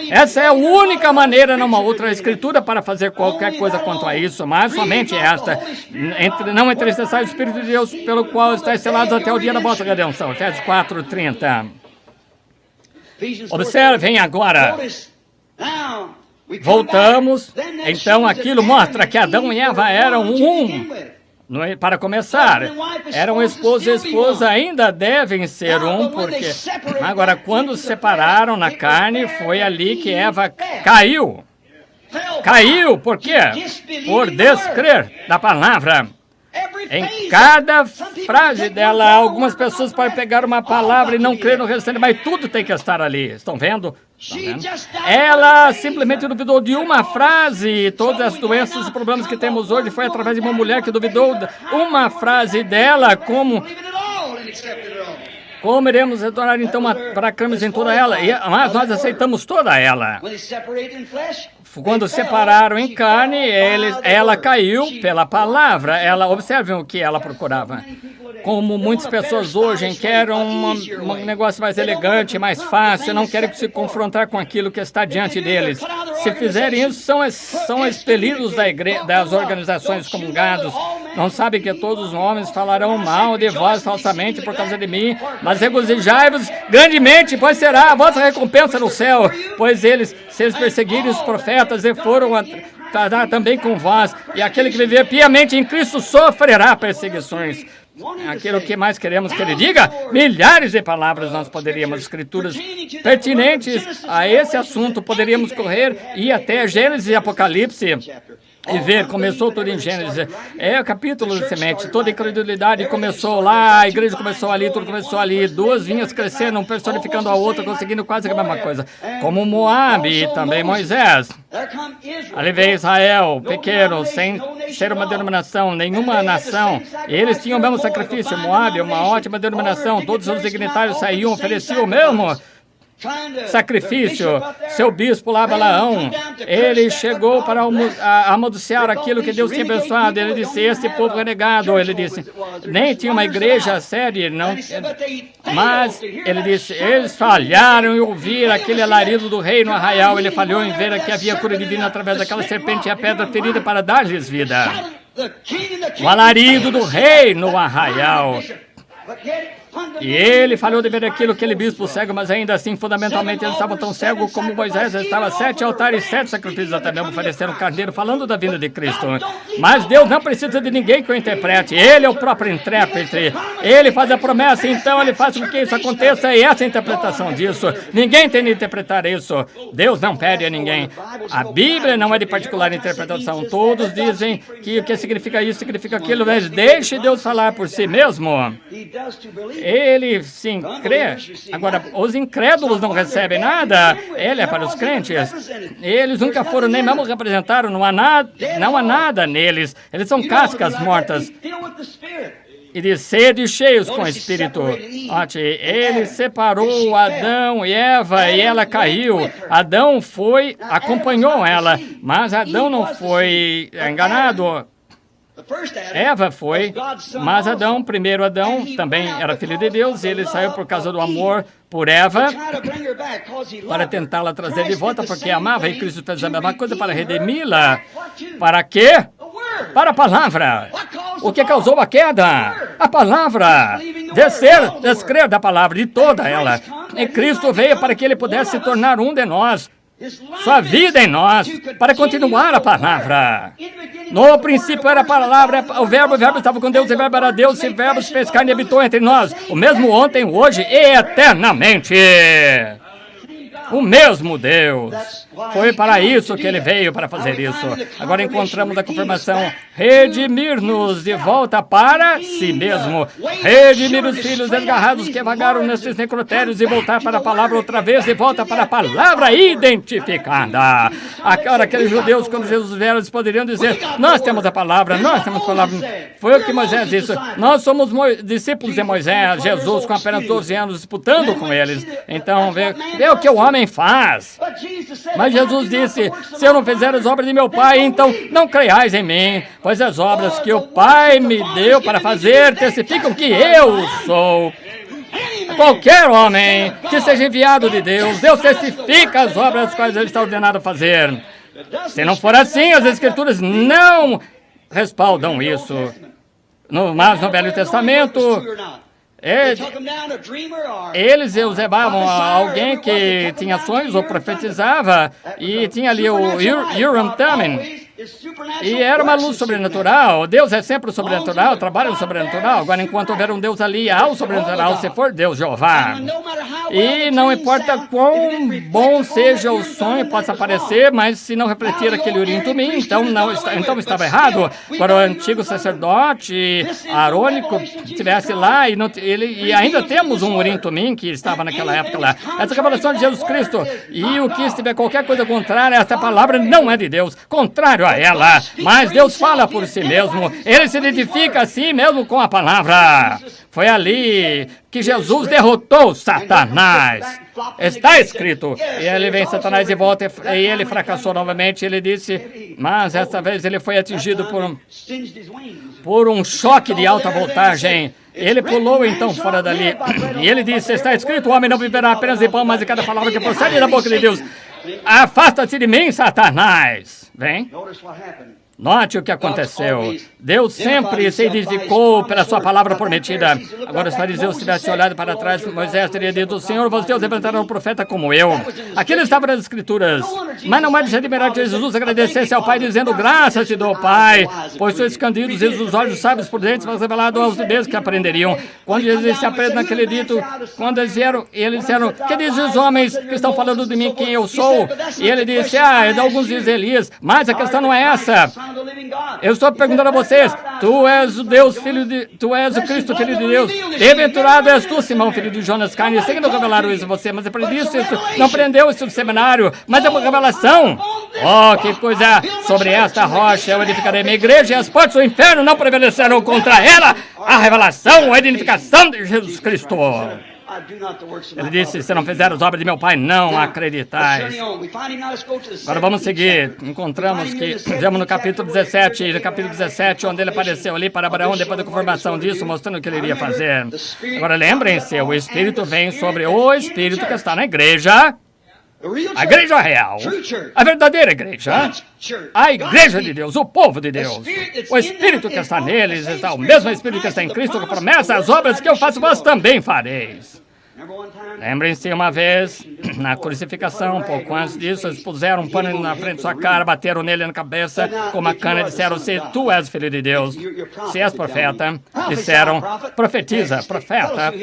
Essa é a única maneira, numa outra escritura, para fazer qualquer coisa quanto a isso, mas somente esta. Não entristeçai o Espírito de Deus, pelo qual estáis selados até o dia da vossa redenção. Efésios 4:30. Observem agora. Voltamos. Então aquilo mostra que Adão e Eva eram um. Para começar, eram esposo e esposa, ainda devem ser um, porque agora quando se separaram na carne, foi ali que Eva caiu. Caiu, por quê? Por descrer da palavra. Em cada frase dela, algumas pessoas podem pegar uma palavra e não crer no restante, mas tudo tem que estar ali. Estão vendo? Ela simplesmente duvidou de uma frase. Todas as doenças e problemas que temos hoje foi através de uma mulher que duvidou uma frase dela, como Como iremos retornar então para cremos em toda ela? Mas nós aceitamos toda ela. Quando separaram em carne, ela caiu pela palavra. Observem o que ela procurava. Como muitas pessoas hoje querem um negócio mais elegante, mais fácil, não querem se confrontar com aquilo que está diante deles. Se fizerem isso, são expelidos das organizações comungadas. Não sabem que todos os homens falarão mal de vós falsamente por causa de mim, mas regozijai-vos grandemente, pois será a vossa recompensa no céu. Pois se eles perseguirem os profetas e foram tratar também com vós, e aquele que viver piamente em Cristo sofrerá perseguições. Aquilo que mais queremos que ele diga, milhares de palavras nós poderíamos, escrituras pertinentes a esse assunto, poderíamos correr e ir até Gênesis e Apocalipse e ver, começou tudo em Gênesis, o capítulo da semente, toda a incredulidade começou lá, a igreja começou ali, tudo começou ali, duas vinhas crescendo, um personificando a outra, conseguindo quase a mesma coisa, como Moabe e também Moisés. Ali veio Israel, pequeno, sem ser uma denominação, nenhuma nação, eles tinham o mesmo sacrifício, Moabe, uma ótima denominação, todos os dignitários saíam, ofereciam o mesmo sacrifício. Seu bispo lá, Balaão, ele chegou para amaldiçoar aquilo que Deus tinha abençoado. Ele disse, este povo renegado, ele disse, nem tinha uma igreja séria, não, mas ele disse, eles falharam em ouvir aquele alarido do rei no arraial. Ele falhou em ver que havia cura divina através daquela serpente e a pedra ferida para dar-lhes vida. O alarido do rei no arraial. E ele falhou de ver aquele bispo cego, mas ainda assim, fundamentalmente, eles estavam tão cegos como Moisés. Estava 7 altares, 7 sacrifícios até mesmo ofereceram carneiro, falando da vinda de Cristo. Mas Deus não precisa de ninguém que o interprete. Ele é o próprio intérprete. Ele faz a promessa, então ele faz com que isso aconteça, e essa é a interpretação disso. Ninguém tem de interpretar isso. Deus não pede a ninguém. A Bíblia não é de particular interpretação. Todos dizem que o que significa isso, significa aquilo, mas deixe Deus falar por si mesmo. Ele sim crê. Agora, os incrédulos não recebem nada. Ele é para os crentes. Eles nunca foram nem mesmo representaram. Não há nada neles. Eles são cascas mortas. E de sede cheios com o Espírito. Ele separou Adão e Eva e ela caiu. Adão acompanhou ela, mas Adão não foi enganado. Eva foi, mas primeiro Adão, também era filho de Deus, e ele saiu por causa do amor por Eva, para tentá-la trazer de volta, porque amava, e Cristo fez a mesma coisa para redimi-la. Para quê? Para a palavra. O que causou a queda? A palavra. Descrer da palavra, de toda ela. E Cristo veio para que ele pudesse se tornar um de nós. Sua vida em nós, para continuar a palavra. No princípio era a palavra, o verbo estava com Deus, e o verbo era Deus, e o verbo se fez carne e habitou entre nós. O mesmo ontem, hoje e eternamente. O mesmo Deus. Foi para isso que ele veio, para fazer isso. Agora encontramos a confirmação. Redimir-nos de volta para si mesmo. Redimir os filhos desgarrados que vagaram nesses necrotérios e voltar para a palavra outra vez e volta para a palavra identificada. Agora, aqueles judeus, quando Jesus veio, eles poderiam dizer, nós temos a palavra, nós temos a palavra. Foi o que Moisés disse. Nós somos discípulos de Moisés, Jesus, com apenas 12 anos, disputando com eles. Então, vê o que o homem faz. Mas Jesus disse, se eu não fizer as obras de meu Pai, então não creiais em mim, pois as obras que o Pai me deu para fazer testificam que eu sou. Qualquer homem que seja enviado de Deus, Deus testifica as obras as quais ele está ordenado a fazer. Se não for assim, as Escrituras não respaldam isso. Mas no Velho Testamento, eles levavam a alguém que tinha sonhos ou profetizava, e tinha ali o Urim Thummim, e era uma luz sobrenatural. Deus é sempre o sobrenatural, trabalha o sobrenatural. Agora, enquanto houver um Deus ali, há o sobrenatural, se for Deus, Jeová. E não importa quão bom seja o sonho, possa parecer, mas se não refletir aquele Urim Thummim, então estava errado. Agora, o antigo sacerdote arônico estivesse lá, e ainda temos um Urim Thummim que estava naquela época lá. Essa revelação de Jesus Cristo, e o que estiver qualquer coisa contrária, essa palavra não é de Deus, contrário a contra ela. Mas Deus fala por si mesmo. Ele se identifica assim mesmo com a palavra. Foi ali que Jesus derrotou Satanás. Está escrito. E ele vem Satanás e volta, e ele fracassou novamente. Ele disse, mas essa vez ele foi atingido por um choque de alta voltagem. Ele pulou então fora dali. E ele disse, está escrito, o homem não viverá apenas de pão, mas de cada palavra que procede da boca de Deus. Afasta-te de mim, Satanás. Vem. Note o que aconteceu. Deus sempre se identificou pela sua palavra prometida. Agora, os fariseus tivessem olhado para trás, Moisés teria dito, Senhor, vós Deus levantará um profeta como eu. Aquilo estava nas Escrituras. Mas não é de se admirar que Jesus agradecesse ao Pai, dizendo, graças te dou, Pai, pois sois escondidos os olhos dos sábios prudentes, mas revelado aos bebês que aprenderiam. Quando Jesus se aprende naquele dito, quando eles disseram, que dizem os homens que estão falando de mim, quem eu sou? E ele disse, é de alguns dizem Elias, mas a questão não é essa. Eu estou perguntando a vocês, tu és o Deus, tu és o Cristo, Filho de Deus. Bem-aventurado és tu, Simão, filho de Jonas, carne. Sei que não revelaram isso a você, mas aprendi isso, não aprendeu isso no seminário, mas é uma revelação. Oh, que coisa! Sobre esta rocha eu edificarei minha igreja e as portas do inferno não prevalecerão contra ela. A revelação, a identificação de Jesus Cristo. Ele disse, se não fizer as obras de meu Pai, não acreditais. Agora vamos seguir. Encontramos que, vemos no capítulo 17, onde ele apareceu ali para Abraão, depois da confirmação disso, mostrando o que ele iria fazer. Agora lembrem-se, o Espírito vem sobre o Espírito que está na igreja, a igreja real, a verdadeira igreja, a igreja de Deus, o povo de Deus. O Espírito que está neles está o mesmo Espírito que está em Cristo, que promessa, as obras que eu faço, vós também fareis. Lembrem-se, uma vez, na crucificação, um pouco antes disso, eles puseram um pano na frente de sua cara, bateram nele na cabeça com uma cana e disseram, se tu és filho de Deus, se és profeta, disseram, profetiza, profeta.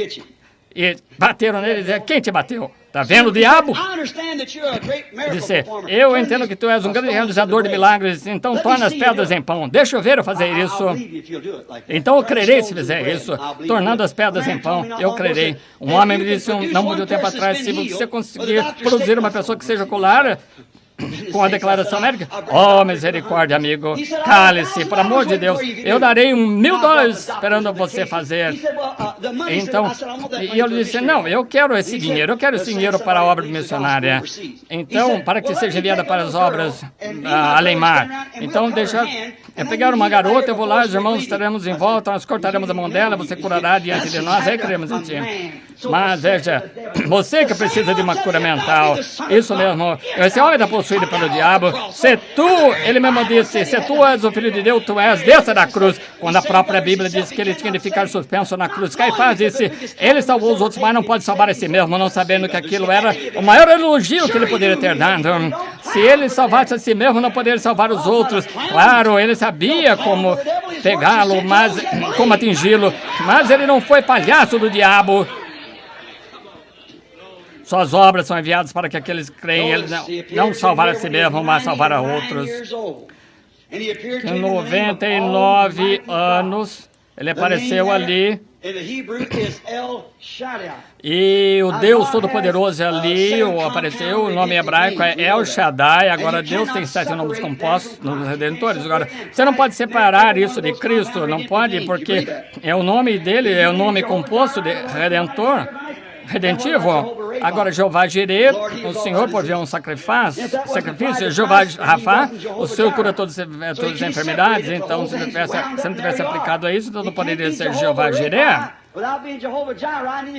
E bateram nele e disseram, quem te bateu? Está vendo o diabo? Disse, eu entendo que tu és um grande realizador de milagres, então torna as pedras em pão. Deixa eu ver eu fazer isso. Então eu crerei se fizer isso, tornando as pedras em pão, eu crerei. Um homem me disse, não muito tempo atrás, se você conseguir produzir uma pessoa que seja ocular, com a declaração médica, oh, misericórdia, amigo, cale-se, por amor de Deus, eu darei $1.000 esperando você fazer. Então, e eu disse, não, eu quero esse dinheiro para a obra missionária. Então, para que seja enviada para as obras além mar. Então, deixa eu pegar uma garota, eu vou lá, os irmãos estaremos em volta, nós cortaremos a mão dela, você curará diante de nós, aí cremos em ti. Mas, veja, você que precisa de uma cura mental, isso mesmo, esse homem está possuído pelo diabo, se tu, ele mesmo disse, se tu és o Filho de Deus, tu és, desça da cruz, quando a própria Bíblia diz que ele tinha de ficar suspenso na cruz. Caifás disse, ele salvou os outros, mas não pode salvar a si mesmo, não sabendo que aquilo era o maior elogio que ele poderia ter dado. Se ele salvasse a si mesmo, não poderia salvar os outros. Claro, ele sabia como pegá-lo, mas como atingi-lo, mas ele não foi palhaço do diabo. Suas obras são enviadas para que aqueles que creem, ele não salvar a si mesmo, mas salvar a outros. Com 99 anos, ele apareceu ali. E o Deus Todo-Poderoso ali apareceu, o nome hebraico é El Shaddai. Agora Deus tem 7 nomes compostos nos redentores. Agora, você não pode separar isso de Cristo, não pode, porque é o nome dele, é o nome composto de Redentor, redentivo. Agora, Jeová Jireh, o Senhor provê um sacrifício. Jeová Rafa, o Senhor cura todas as enfermidades. Então, se não tivesse aplicado a isso, então não poderia ser Jeová Jireh.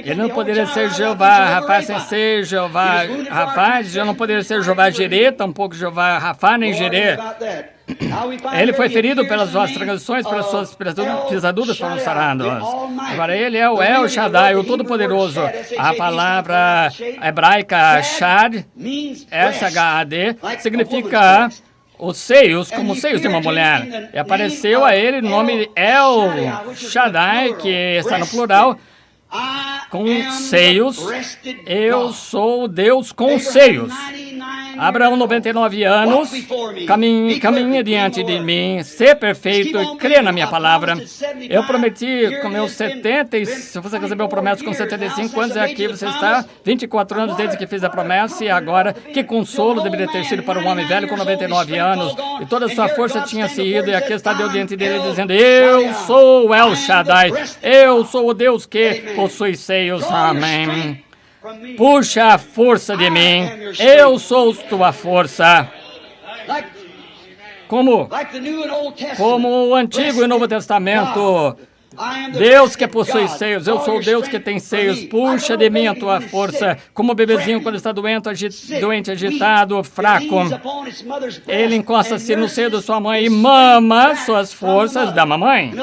Ele não poderia ser Jeová Rafa sem ser Jeová Rafa. Já não poderia ser Jeová Jireh, tampouco Jeová Rafa nem Jireh. Ele foi ferido pelas suas transgressões, pelas suas pisaduras foram sarados. Agora ele é o El Shaddai, o Todo-Poderoso. A palavra hebraica Shad, S-H-A-D, significa os seios, como os seios de uma mulher. E apareceu a ele o nome El Shaddai, que está no plural, com seios. Eu sou Deus com seios. Abraão, 99 anos, caminha diante de mim, ser perfeito e crê na minha palavra. Eu prometi com meus 70, e se você recebeu a promessa com 75 anos, é aqui você está, 24 anos desde que fiz a promessa, e agora, que consolo deveria ter sido para um homem velho com 99 anos, e toda a sua força tinha se ido, e aqui está Deus diante dele dizendo, eu sou El Shaddai, eu sou o Deus que possui seios, amém. Puxa a força de mim, eu sou tua força. Como o Antigo e Novo Testamento, Deus que possui seios, eu sou o Deus que tem seios, puxa de mim a tua força, como o bebezinho quando está doente, agitado, fraco, ele encosta-se no seio da sua mãe e mama suas forças da mamãe.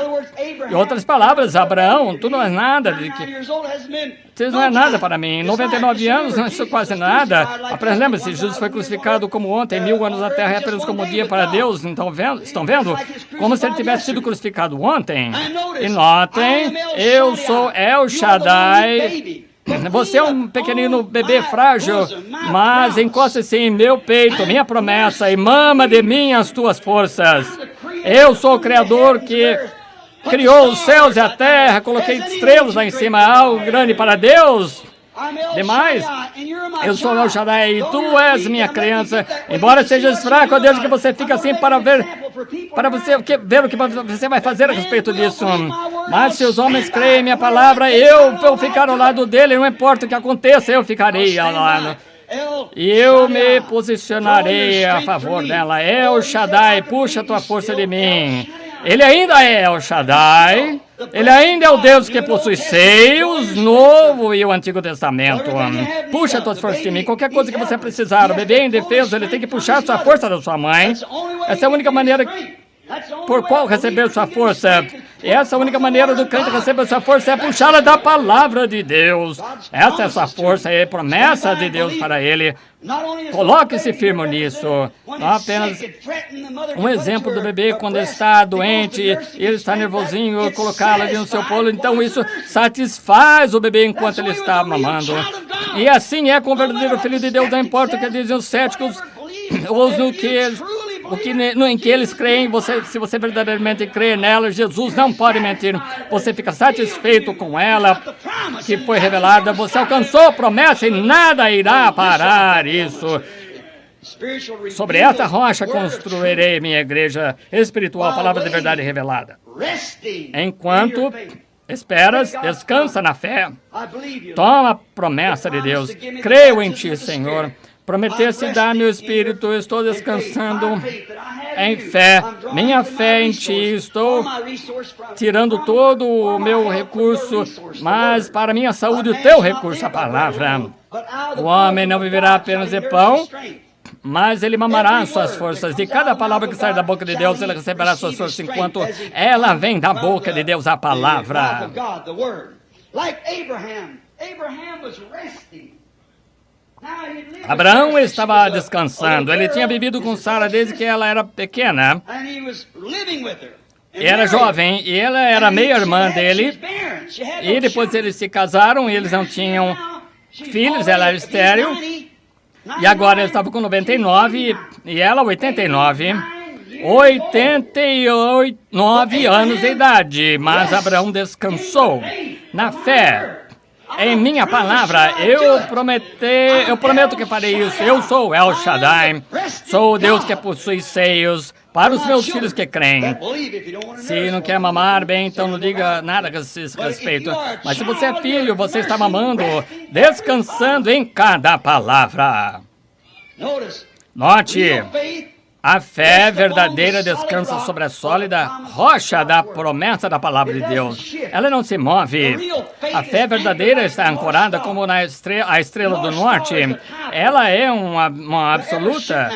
Em outras palavras, Abraão, tu não és nada, você não é nada para mim, 99 anos não é quase nada. Apenas lembre-se, Jesus foi crucificado como ontem, 1000 anos na terra é apenas como um dia para Deus, estão vendo? Como se ele tivesse sido crucificado ontem. E notem, eu sou El Shaddai. Você é um pequenino bebê frágil, mas encosta-se em meu peito, minha promessa, e mama de mim as tuas forças. Eu sou o Criador que criou os céus e a terra, coloquei estrelas lá em cima, algo grande para Deus. Demais, eu sou El Shaddai e tu és minha criança. Embora sejas fraco, ó Deus, que você fica assim para ver o que você vai fazer a respeito disso. Mas se os homens creem em minha palavra, eu vou ficar ao lado dele, não importa o que aconteça, eu ficarei ao lado. E eu me posicionarei a favor dela. El Shaddai, puxa a tua força de mim. Ele ainda é El Shaddai. Ele ainda é o Deus que possui seios, Novo e o Antigo Testamento. Puxa tuas forças de mim. Qualquer coisa que você precisar, o bebê indefeso, ele tem que puxar sua força da sua mãe. Essa é a única maneira por qual receber sua força. E essa é a única maneira do crente receber sua força, é puxá-la da palavra de Deus. Essa é a sua força, é a promessa de Deus para ele. Coloque-se firme nisso. Não apenas um exemplo do bebê quando está doente, ele está nervosinho, colocá-lo ali no seu colo, então isso satisfaz o bebê enquanto ele está mamando. E assim é com o verdadeiro Filho de Deus, não importa o que dizem os céticos, ou no que em que eles creem, se você verdadeiramente crê nela, Jesus não pode mentir. Você fica satisfeito com ela, que foi revelada. Você alcançou a promessa e nada irá parar isso. Sobre esta rocha construirei minha igreja espiritual, palavra de verdade revelada. Enquanto esperas, descansa na fé. Toma a promessa de Deus. Creio em ti, Senhor. Prometeste dar-me o Espírito, estou descansando em fé. Minha fé em ti, estou tirando todo o meu recurso, mas para minha saúde o teu recurso, a palavra. O homem não viverá apenas de pão, mas ele mamará as suas forças. De cada palavra que sai da boca de Deus, ele receberá as suas forças, enquanto ela vem da boca de Deus, a palavra. Abraão estava descansando. Ele tinha vivido com Sara desde que ela era pequena. Era jovem e ela era meia-irmã dele. E depois eles se casaram e eles não tinham filhos, ela era estéril. E agora ele estava com 99 e ela 89. 89 anos de idade. Mas Abraão descansou na fé. Em minha palavra, eu prometo que farei isso. Eu sou El Shaddai, sou o Deus que possui seios para os meus filhos que creem. Se não quer mamar, bem, então não diga nada a esse respeito. Mas se você é filho, você está mamando, descansando em cada palavra. Note, a fé verdadeira descansa sobre a sólida rocha da promessa da palavra de Deus. Ela não se move. A fé verdadeira está ancorada como a estrela do norte. Ela é uma absoluta.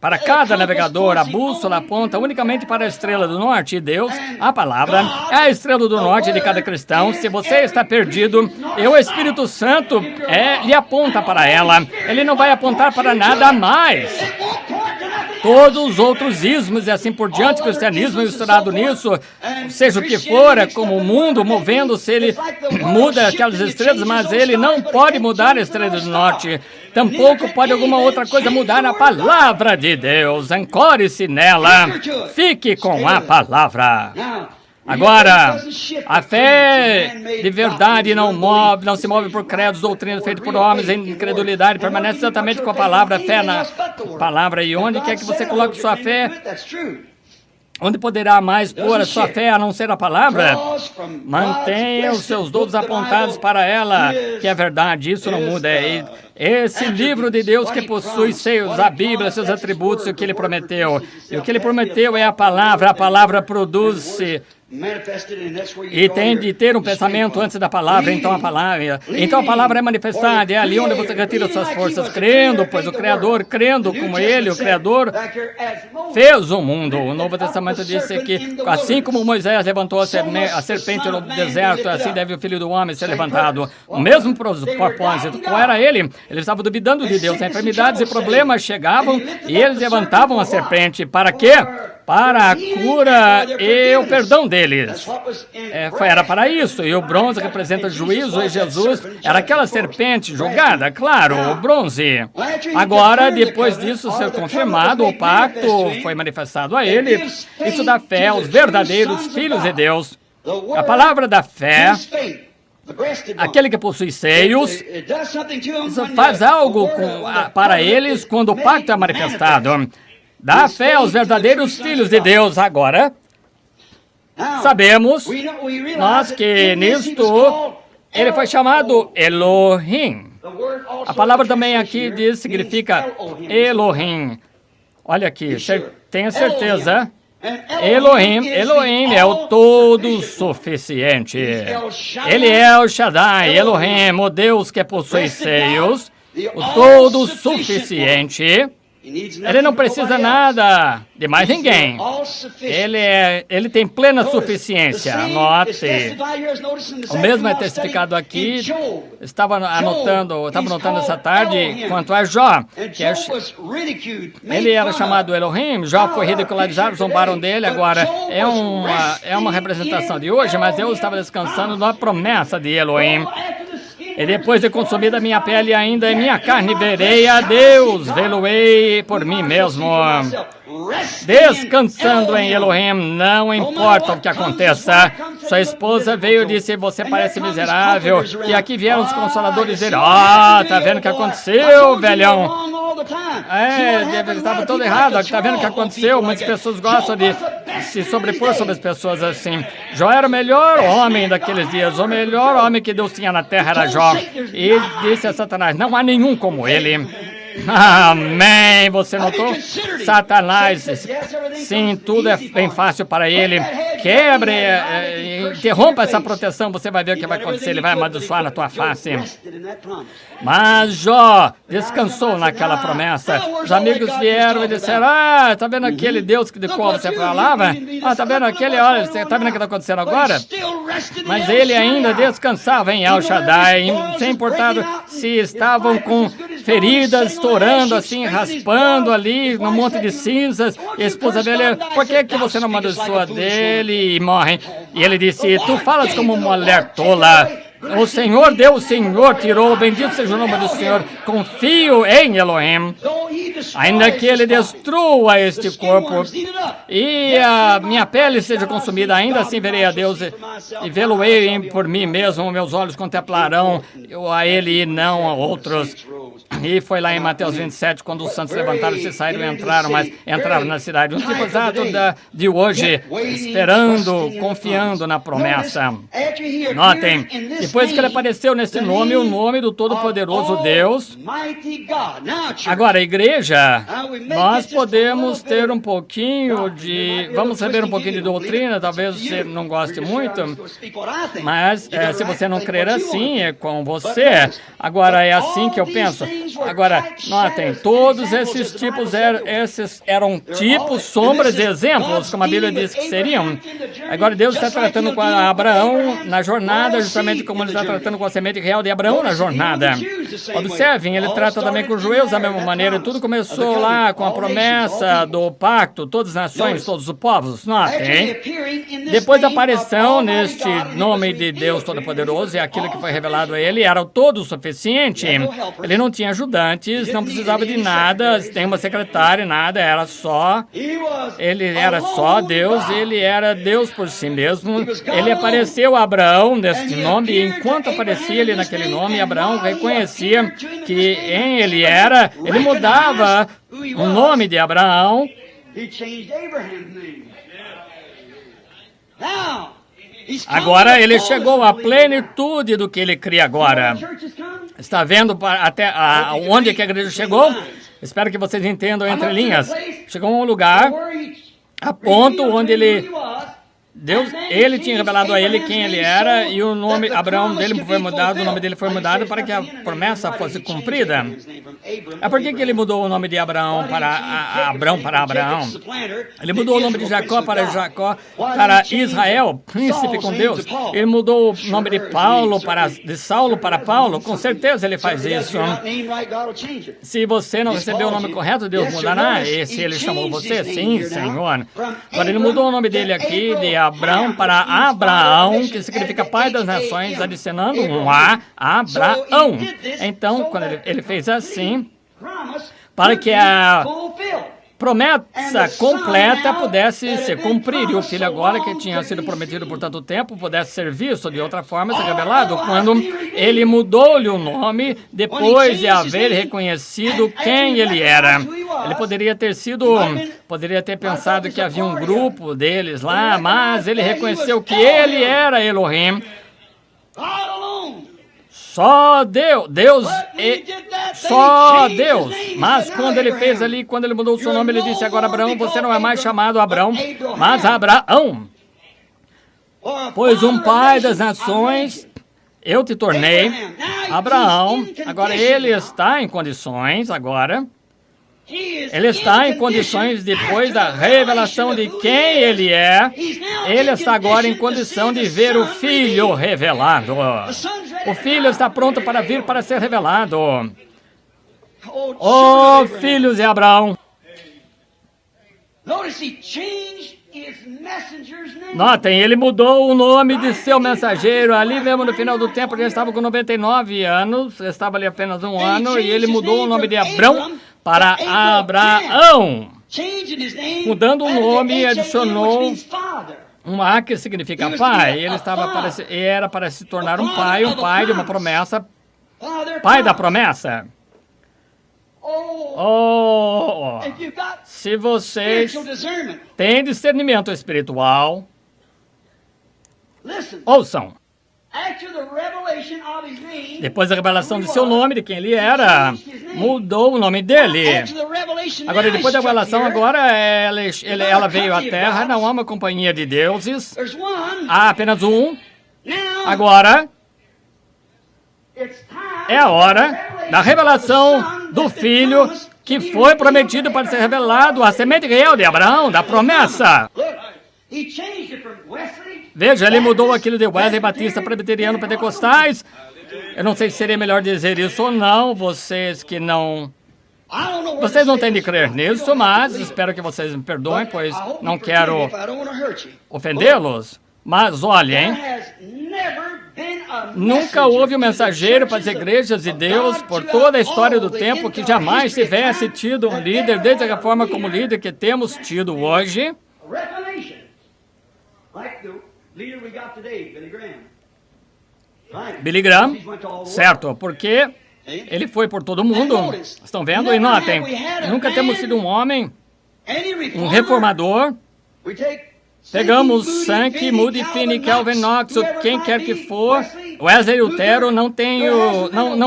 Para cada navegador, a bússola aponta unicamente para a estrela do norte. E Deus, a palavra, é a estrela do norte de cada cristão. Se você está perdido, o Espírito Santo lhe aponta para ela. Ele não vai apontar para nada mais. Todos os outros ismos e assim por diante, cristianismo misturado nisso, seja o que for, é como o mundo movendo-se, ele muda aquelas estrelas, mas ele não pode mudar a estrela do norte. Tampouco pode alguma outra coisa mudar na palavra de Deus. Ancore-se nela. Fique com a palavra. Agora, a fé de verdade não se move por credos, doutrinas feitas por homens em incredulidade, permanece exatamente com a palavra, fé na palavra. E onde quer que você coloque sua fé, onde poderá mais pôr a sua fé a não ser a palavra? Mantenha os seus dedos apontados para ela, que é verdade, isso não muda. Esse livro de Deus que possui seios, a Bíblia, seus atributos e o que ele prometeu. E o que ele prometeu é a palavra produz-se. E tem de ter um pensamento antes da palavra, então a palavra é manifestada, é ali onde você retira suas forças, crendo, pois o Criador, crendo como ele, o Criador, fez o mundo. O Novo Testamento disse que, assim como Moisés levantou a serpente no deserto, assim deve o Filho do Homem ser levantado. O mesmo propósito. Qual era ele? Eles estavam duvidando de Deus. Enfermidades e problemas chegavam e eles levantavam a serpente. Para quê? Para a cura e o perdão deles. Era para isso. E o bronze representa juízo e Jesus era aquela serpente jogada, claro, o bronze. Agora, depois disso ser confirmado, o pacto foi manifestado a ele. Isso dá fé aos verdadeiros filhos de Deus. A palavra da fé, aquele que possui seios, isso faz algo para eles quando o pacto é manifestado. Dá fé aos verdadeiros filhos de Deus. Agora, sabemos nós que nisto ele foi chamado Elohim. A palavra também aqui significa Elohim. Olha aqui, tenha certeza. Elohim é o todo-suficiente. Ele é o Shaddai, Elohim, o Deus que possui seios, o todo-suficiente. Ele não precisa nada de mais ninguém. Ele tem plena suficiência. Anote. O mesmo é testificado aqui. Estava anotando essa tarde quanto a Jó. Ele era chamado Elohim. Jó foi ridicularizado, zombaram dele. Agora, é uma representação de hoje, mas eu estava descansando na promessa de Elohim. E depois de consumida minha pele ainda em minha carne, verei a Deus, vê-lo-ei por mim mesmo. Descansando em Elohim, não importa o que aconteça. Sua esposa veio e disse, você parece miserável. E aqui vieram os consoladores dizer, tá vendo o que aconteceu, velhão? Estava todo errado, tá vendo o que aconteceu? Muitas pessoas gostam de se sobrepor sobre as pessoas assim. Jó era o melhor homem daqueles dias, o melhor homem que Deus tinha na terra era Jó. E disse a Satanás, não há nenhum como ele. Amém, você notou? Satanás, sim, tudo é bem fácil para ele. Quebre, interrompa essa proteção, você vai ver o que vai acontecer, ele vai amaldiçoar na tua face. Mas Jó descansou naquela promessa. Os amigos vieram e disseram, tá vendo aquele Deus de qual você falava? Tá vendo aquele, olha, tá vendo o que está acontecendo agora? Mas ele ainda descansava em El Shaddai, sem importar se estavam com feridas, estourando assim, raspando ali no monte de cinzas. E a esposa dele, por que você não amaldiçoa dele e morre? E ele disse, tu falas como uma mulher tola. O Senhor deu, o Senhor tirou, bendito seja o nome do Senhor. Confio em Elohim. Ainda que ele destrua este corpo e a minha pele seja consumida, ainda assim verei a Deus e vê-lo-ei por mim mesmo. Meus olhos contemplarão a ele e não a outros. E foi lá em Mateus 27, quando os santos levantaram-se, saíram e entraram na cidade. Um tipo exato de hoje, esperando, confiando na promessa. Notem, depois que ele apareceu nesse nome, o nome do Todo-Poderoso Deus. Agora, igreja, nós podemos ter um pouquinho vamos saber um pouquinho de doutrina, talvez você não goste muito, mas se você não crer assim, é com você. Agora, é assim que eu penso. Agora, notem, todos esses tipos eram tipos, sombras e exemplos, como a Bíblia diz que seriam. Agora, Deus está tratando com Abraão na jornada, justamente como ele está tratando com a semente real de Abraão na jornada. Observem, ele trata também com os judeus da mesma maneira. Tudo começou lá com a promessa do pacto, todas as nações, todos os povos. Notem, depois da aparição neste nome de Deus Todo-Poderoso, e aquilo que foi revelado a ele era todo o suficiente. Ele não tinha ajudantes, não precisava de nada, tem uma secretária, nada, ele era só Deus, ele era Deus por si mesmo. Ele apareceu a Abraão neste nome, e enquanto aparecia ele naquele nome, Abraão reconhecia que em ele era, ele mudava o nome de Abraão. Agora ele chegou à plenitude do que ele cria agora. Está vendo até onde que a igreja chegou? Espero que vocês entendam entre linhas. Chegou a um lugar, a ponto onde ele tinha revelado a ele quem ele era, e o nome Abraão dele foi mudado, o nome dele foi mudado para que a promessa fosse cumprida. É por que ele mudou o nome de Abraão para Abraão? Ele mudou o nome de Jacó para Israel, príncipe com Deus. Ele mudou o nome de Saulo para Paulo. Com certeza ele faz isso. Se você não recebeu o nome correto, Deus mudará. E se ele chamou você, sim, Senhor. Agora ele mudou o nome dele aqui de Abraão para Abraão, que significa pai das nações, adicionando um A, Abraão. Então, quando ele fez assim, para que a promessa completa pudesse se cumprir, e o filho agora, que tinha sido prometido por tanto tempo, pudesse ser visto de outra forma, ser revelado, quando ele mudou-lhe o nome, depois de haver reconhecido quem ele era. Ele poderia ter pensado que havia um grupo deles lá, mas ele reconheceu que ele era Elohim. Só Deus. Mas quando ele fez ali, quando ele mudou o seu nome, ele disse: agora Abraão, você não é mais chamado Abraão, mas Abraão. Pois um pai das nações eu te tornei. Abraão, agora ele está em condições, ele está em condições, depois da revelação de quem ele é, ele está agora em condição de ver o Filho revelado. O Filho está pronto para vir para ser revelado. Oh, filhos de Abraão. Notem, ele mudou o nome de seu mensageiro. Ali mesmo no final do tempo, ele estava com 99 anos, estava ali apenas um ano, e ele mudou o nome de Abrão para Abraão. Mudando o nome, adicionou um A, que significa pai. Ele era para se tornar um pai de uma promessa, pai da promessa. Oh, se vocês têm discernimento espiritual, ouçam. Depois da revelação de seu nome, de quem ele era, mudou o nome dele. Agora, depois da revelação, ela veio à Terra. Não há uma companhia de deuses. Há apenas um. Agora é a hora da revelação do Filho, que foi prometido para ser revelado, a semente real de Abraão, da promessa. Veja, ele mudou aquilo de Wesley, Batista, Presbiteriano, Pentecostais. Eu não sei se seria melhor dizer isso ou não, vocês não têm de crer nisso, mas espero que vocês me perdoem, pois não quero ofendê-los. Mas olhem, nunca houve um mensageiro para as igrejas de Deus por toda a história do tempo que jamais tivesse tido um líder, desde a forma como líder que temos tido hoje. Billy Graham, certo, porque ele foi por todo mundo. Estão vendo? E notem, nunca temos sido um homem, um reformador. Pegamos Sankey, Moody, Finney, Calvin, Knox, quem quer que for, Wesley, Lutero, não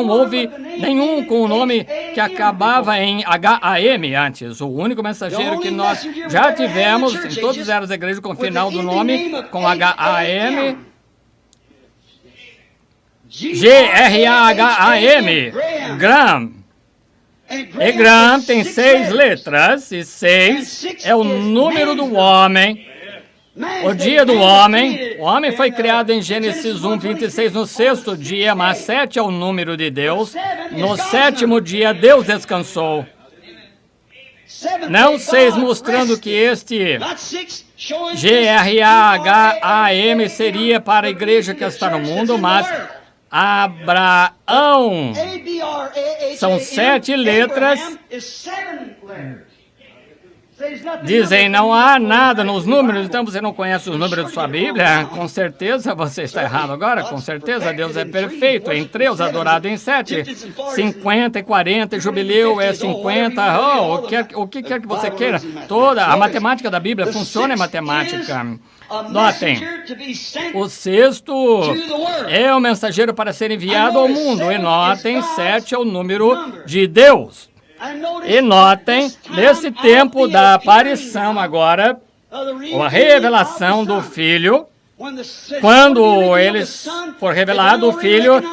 houve nenhum com o nome que acabava em HAM antes. O único mensageiro que nós já tivemos em todas as igrejas com o final do nome com HAM, Graham, Graham. E Graham tem 6 letras, e 6 é o número do homem. O dia do homem, o homem foi criado em Gênesis 1:26 no sexto dia, mas 7 é o número de Deus. No sétimo dia, Deus descansou. Não 6, mostrando que este G-R-A-H-A-M seria para a igreja que está no mundo, mas Abraão são 7 letras. Dizem, não há nada nos números, então você não conhece os números de sua Bíblia? Com certeza você está errado agora, com certeza Deus é perfeito, em 3, adorado em 7, 50 e 40, jubileu é 50, o que quer que você queira. Toda a matemática da Bíblia funciona em matemática. Notem, o sexto é o mensageiro para ser enviado ao mundo, e notem, 7 é o número de Deus. E notem, nesse tempo da aparição agora, a revelação do Filho, quando ele for revelado, o Filho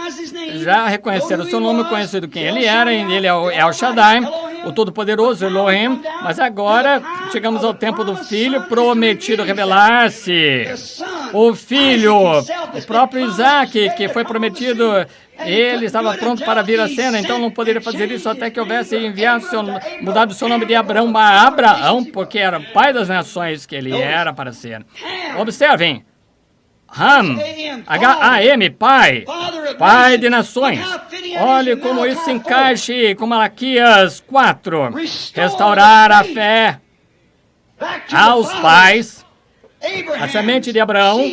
já reconheceram o seu nome, conhecido quem ele era, e ele é o El Shaddai, o Todo-Poderoso, Elohim, mas agora chegamos ao tempo do Filho prometido revelar-se. O Filho, o próprio Isaac, que foi prometido, ele estava pronto para vir à cena, então não poderia fazer isso até que houvesse mudado o seu nome de Abraão para Abraão, porque era pai das nações que ele era para ser. Observem. Ham, H-A-M, pai de nações. Olhe como isso se encaixa com Malaquias 4. Restaurar a fé aos pais, a semente de Abraão,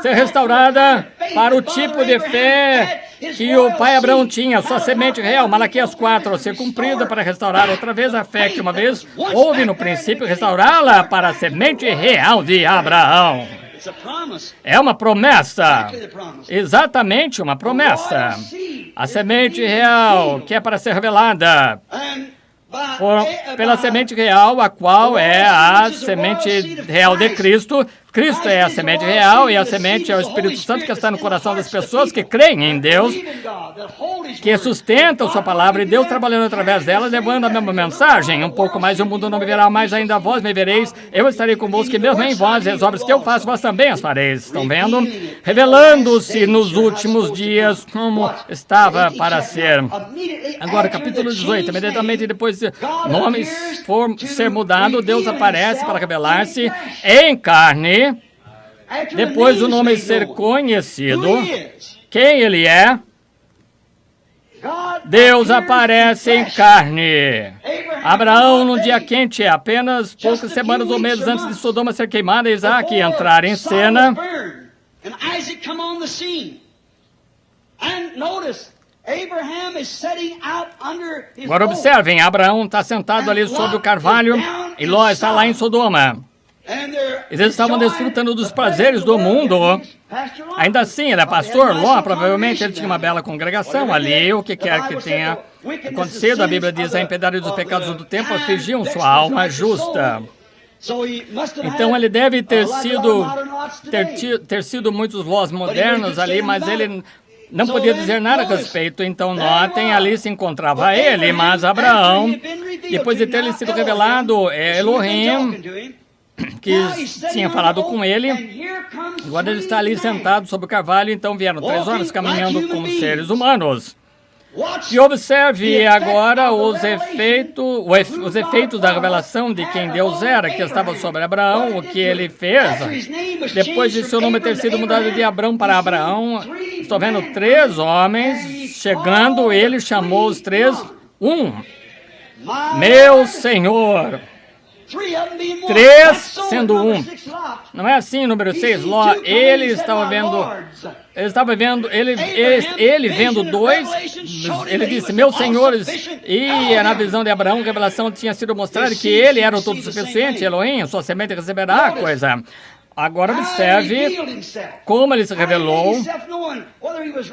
ser restaurada para o tipo de fé que o pai Abraão tinha, sua semente real, Malaquias 4, ser cumprida para restaurar outra vez a fé que uma vez houve no princípio, restaurá-la para a semente real de Abraão. É uma promessa, exatamente uma promessa. A semente real que é para ser revelada pela semente real, a qual é a semente real de Cristo. Cristo é a semente real e a semente é o Espírito Santo que está no coração das pessoas que creem em Deus, que sustentam sua palavra e Deus trabalhando através dela, levando a mesma mensagem. Um pouco mais o mundo não me verá mais, ainda vós me vereis, eu estarei convosco e mesmo em vós, as obras que eu faço, vós também as fareis. Estão vendo? Revelando-se nos últimos dias como estava para ser. Agora, capítulo 18, imediatamente depois de nomes for ser mudado, Deus aparece para revelar-se em carne. Depois do nome ser conhecido, quem ele é? Deus aparece em carne. Abraão, num dia quente, apenas poucas semanas ou meses antes de Sodoma ser queimada, Isaac entrar em cena. Agora observem, Abraão está sentado ali sobre o carvalho e Ló está lá em Sodoma. Eles estavam desfrutando dos prazeres do mundo. Ainda assim, ele é pastor. Ló, provavelmente ele tinha uma bela congregação ali. O que quer que tenha acontecido, a Bíblia diz, a impiedade dos pecados do tempo afligiam sua alma justa. Então ele deve ter sido muitos Lós modernos ali, mas ele não podia dizer nada a respeito. Então notem, ali se encontrava ele, mas Abraão, depois de ter sido revelado, Elohim, que tinha falado com ele, agora ele está ali sentado sobre o carvalho, então vieram 3 horas caminhando como seres humanos. E observe agora os efeitos da revelação de quem Deus era, que estava sobre Abraão, o que ele fez. Depois de seu nome ter sido mudado de Abraão para Abraão, estou vendo 3 homens chegando, ele chamou os 3, meu Senhor. 3 sendo 1. Não é assim, número 6, Ló, ele vendo 2, ele disse, meus senhores, e na visão de Abraão, a revelação tinha sido mostrada que ele era o todo-suficiente, Elohim, sua semente receberá a coisa. Agora observe como ele se revelou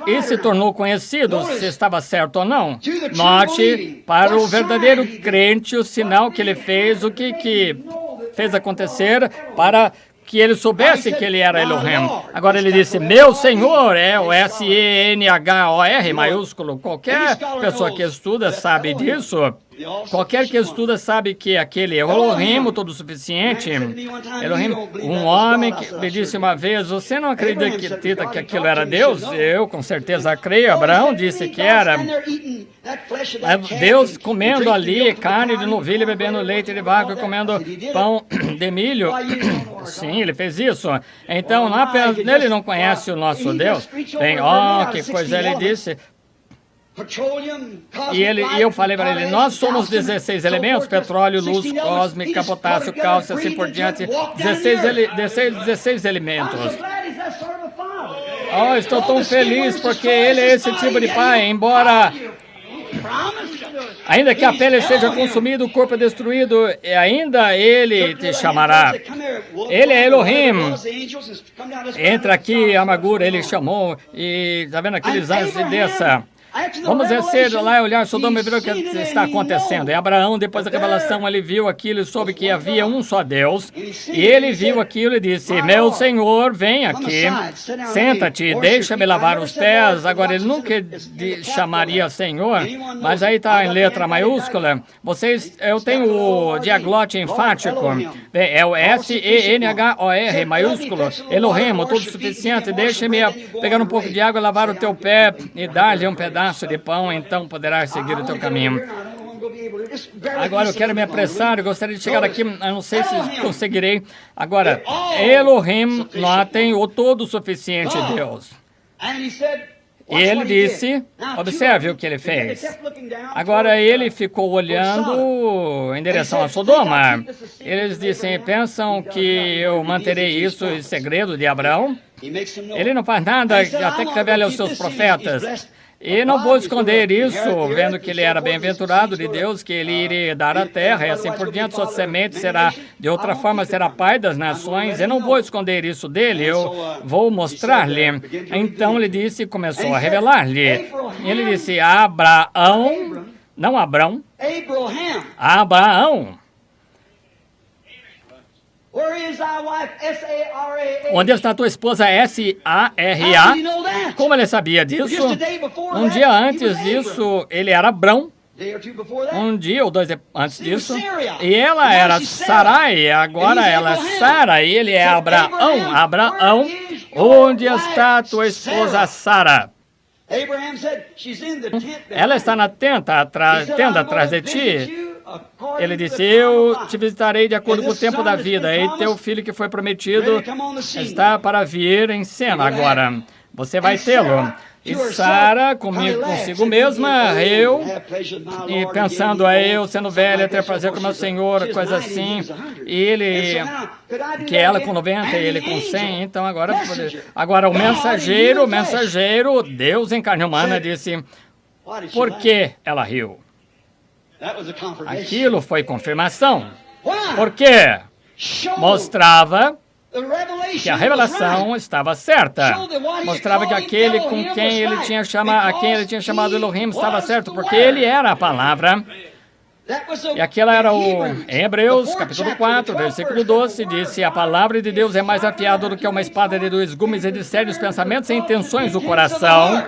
e se tornou conhecido, se estava certo ou não. Note, para o verdadeiro crente, o sinal que ele fez, o que fez acontecer para que ele soubesse que ele era Elohim. Agora ele disse, meu Senhor, é o S-E-N-H-O-R maiúsculo. Qualquer pessoa que estuda sabe disso. Qualquer que estuda sabe que aquele Elohim, o todo-suficiente, Elohim, um homem que me disse uma vez, você não acredita que aquilo era Deus? Eu com certeza creio. Abraão disse que era. Deus comendo ali carne de novilha, bebendo leite de vaca, comendo pão de milho. Sim, ele fez isso. Então, não apenas ele não conhece o nosso Deus. Bem, que coisa ele disse. E eu falei para ele, nós somos 16 elementos, petróleo, luz cósmica, potássio, cálcio, assim por diante, 16 elementos. Estou tão feliz porque ele é esse tipo de pai, embora... Ainda que a pele seja consumida, o corpo é destruído, ainda ele te chamará. Ele é Elohim. Entra aqui, amargura, ele chamou, e está vendo aqueles anjos de desça. Vamos descer lá e olhar Sodoma e ver o que está acontecendo. E Abraão, depois da revelação, ele viu aquilo e soube que havia um só Deus. E ele viu aquilo e disse, meu Senhor, vem aqui, senta-te, deixa-me lavar os pés. Agora, ele nunca chamaria Senhor, mas aí está em letra maiúscula. Eu tenho o diaglote enfático, é o S-E-N-H-O-R maiúsculo. Elohim, o todo-suficiente, deixa-me pegar um pouco de água, lavar o teu pé e dar-lhe um pedaço de pão, então poderás seguir o teu caminho. Agora eu quero me apressar, eu gostaria de chegar aqui, eu não sei se conseguirei. Agora, Elohim, notem o todo-suficiente Deus. E ele disse, observe o que ele fez. Agora ele ficou olhando em direção a Sodoma. Eles dizem, pensam que eu manterei isso em segredo de Abraão? Ele não faz nada até que revele aos seus profetas. E não vou esconder isso, vendo que ele era bem-aventurado de Deus, que ele iria dar a terra, e assim por diante, sua semente será, de outra forma, será pai das nações. Eu não vou esconder isso dele, eu vou mostrar-lhe. Então ele disse, começou a revelar-lhe. Ele disse, Abraão, não Abrão, Abraão. Onde está tua esposa, S-A-R-A? Como ele sabia disso? Um dia antes disso, ele era Abrão. Um dia ou dois antes disso. E ela era Sarai, agora ela é Sara. E ele é Abraão. Abraão, onde está tua esposa Sara? Ela está na tenda atrás de ti. Ele disse, eu te visitarei de acordo com o tempo da vida. E teu filho que foi prometido está para vir em cena agora. Você vai tê-lo. E Sara, consigo mesma, e pensando, eu sendo velha, ter prazer com meu Senhor, coisa assim. E que ela com 90 e ele com 100. Então agora o mensageiro, Deus em carne humana, disse, por que ela riu? Aquilo foi confirmação. Por quê? Mostrava que a revelação estava certa. Mostrava que aquele com quem ele tinha chamado Elohim estava certo, porque ele era a palavra. E aquela era em Hebreus, capítulo 4, versículo 12, disse, a palavra de Deus é mais afiada do que uma espada de 2 gumes e discerne os pensamentos e intenções do coração.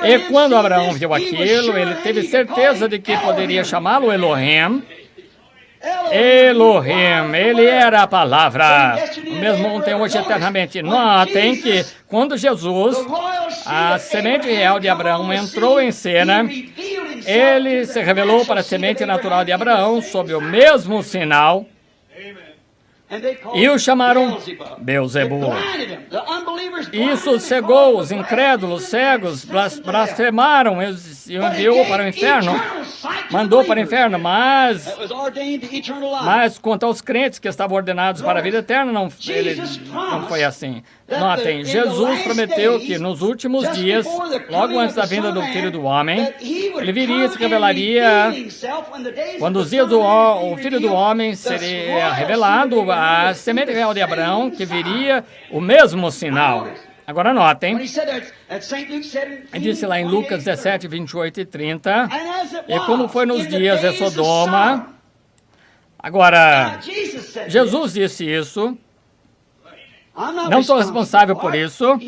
E quando Abraão viu aquilo, ele teve certeza de que poderia chamá-lo Elohim. Elohim, ele era a palavra, o mesmo ontem, hoje, eternamente. Notem que quando Jesus, a semente real de Abraão, entrou em cena, ele se revelou para a semente natural de Abraão sob o mesmo sinal. E o chamaram Beelzebul. Isso cegou os incrédulos, cegos, blasfemaram e o enviou para o inferno. Mandou para o inferno, mas quanto aos crentes que estavam ordenados para a vida eterna, não foi assim. Notem, Jesus prometeu que nos últimos dias, logo antes da vinda do Filho do Homem, ele viria e se revelaria, quando os dias o Filho do Homem seria revelado, a semente real de Abraão, que viria o mesmo sinal. Agora notem, ele disse lá em Lucas 17, 28 e 30, e como foi nos dias de Sodoma. Agora, Jesus disse isso. Não estou responsável por isso.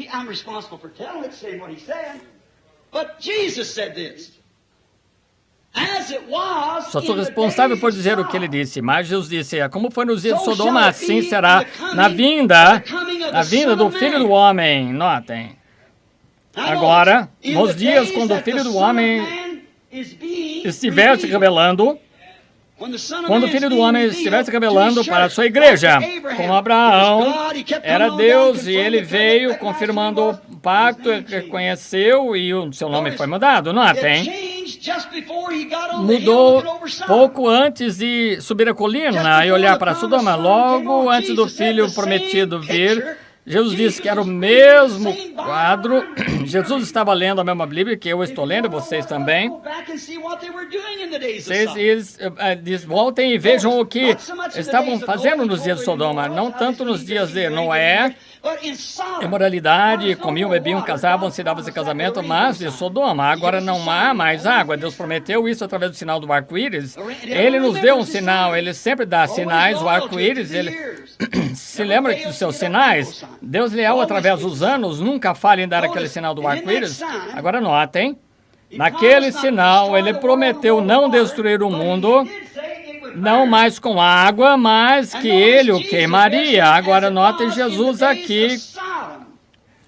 Só sou responsável por dizer o que ele disse. Mas Jesus disse, como foi nos dias de Sodoma, assim será na vinda do Filho do Homem. Notem. Agora, nos dias quando o Filho do Homem estiver se revelando, quando o Filho do Homem estiver se revelando para a sua igreja, como Abraão era Deus e ele veio confirmando o pacto, reconheceu e o seu nome foi mudado. Notem. Mudou pouco antes de subir a colina e olhar para Sodoma. Logo antes do Filho prometido vir, Jesus disse que era o mesmo quadro. Jesus estava lendo a mesma Bíblia que eu estou lendo, vocês também. Eles voltem e vejam o que estavam fazendo nos dias de Sodoma, não tanto nos dias de Noé, imoralidade, comiam, bebiam, casavam, se davam em casamento, mas de Sodoma. Agora não há mais água. Deus prometeu isso através do sinal do arco-íris. Ele nos deu um sinal, ele sempre dá sinais, o arco-íris, ele se lembra dos seus sinais? Deus leal através dos anos, nunca falha em dar aquele sinal do arco-íris. Agora notem, naquele sinal ele prometeu não destruir o mundo, não mais com água, mas que ele o queimaria. Agora notem Jesus aqui,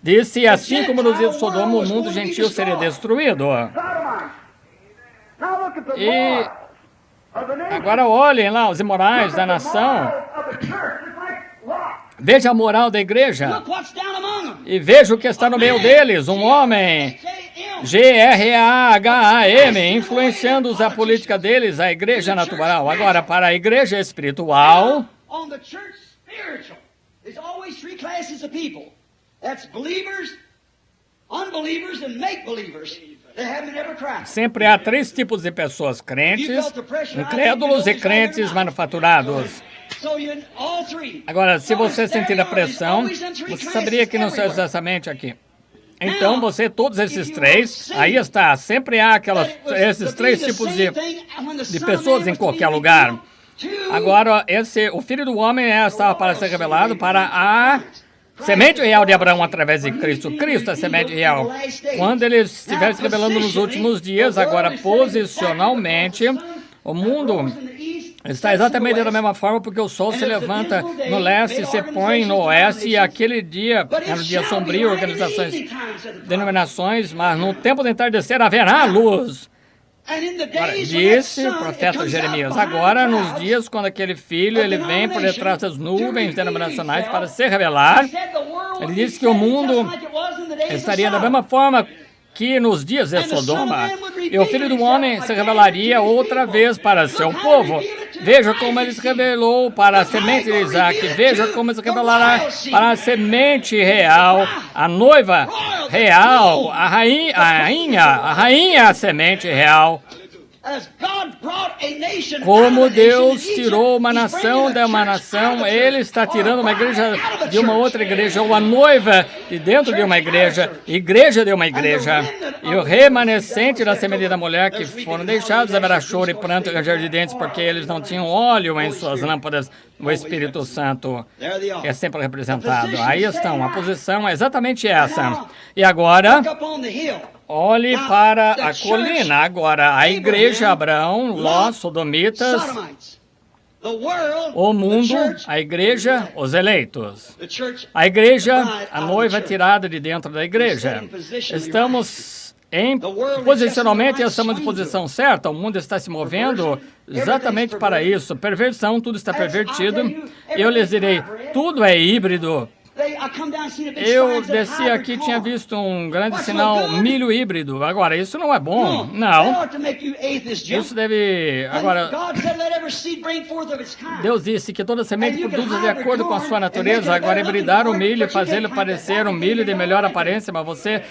disse, assim como nos dias de Sodoma, o mundo gentil seria destruído. E agora olhem lá os imorais da nação. Veja a moral da igreja. E veja o que está no meio deles. Um homem, G-R-A-H-A-M, influenciando a política deles, a igreja natural. Agora, para a igreja espiritual, sempre há três tipos de pessoas: crentes, incrédulos e crentes manufaturados. Agora, se você sentir a pressão, você saberia que não são exatamente aqui. Então, você, todos esses três, aí está, sempre há esses três tipos de pessoas em qualquer lugar. Agora, o Filho do Homem estava para ser revelado para a semente real de Abraão através de Cristo. Cristo é a semente real. Quando ele estiver se revelando nos últimos dias, agora, posicionalmente, o mundo está exatamente da mesma forma, porque o sol se levanta no leste e se põe no oeste, e aquele dia era um dia sombrio, organizações, denominações, mas no tempo de entardecer haverá luz. Agora, disse o profeta Jeremias, agora nos dias quando aquele filho, ele vem por detrás das nuvens denominacionais para se revelar, ele disse que o mundo estaria da mesma forma que nos dias de Sodoma, e o Filho do Homem se revelaria outra vez para seu povo. Veja como ele se revelou para a semente de Isaac. Veja como ele se revelará para a semente real, a noiva real, a rainha é a semente real. Como Deus tirou uma nação de uma nação, Ele está tirando uma igreja de uma outra igreja, ou a noiva de dentro de uma igreja de uma igreja. E o remanescente da semente da mulher que foram deixados haverá choro e pranto e ranger de dentes, porque eles não tinham óleo em suas lâmpadas. O Espírito Santo é sempre representado. Aí estão, a posição é exatamente essa. E agora, olhe para a colina. Agora, a igreja, Abraão, Ló, sodomitas, o mundo, a igreja, os eleitos. A igreja, a noiva tirada de dentro da igreja. Estamos posicionalmente, estamos em posição certa. O mundo está se movendo exatamente para isso. Perversão, tudo está pervertido. Eu lhes direi, tudo é híbrido. Eu desci aqui, tinha visto um grande sinal milho híbrido. Agora, isso não é bom. Não. Isso deve... Agora, Deus disse que toda semente produz de acordo com a sua natureza. Agora, hibridar o milho e fazê-lo parecer um milho de melhor aparência, mas você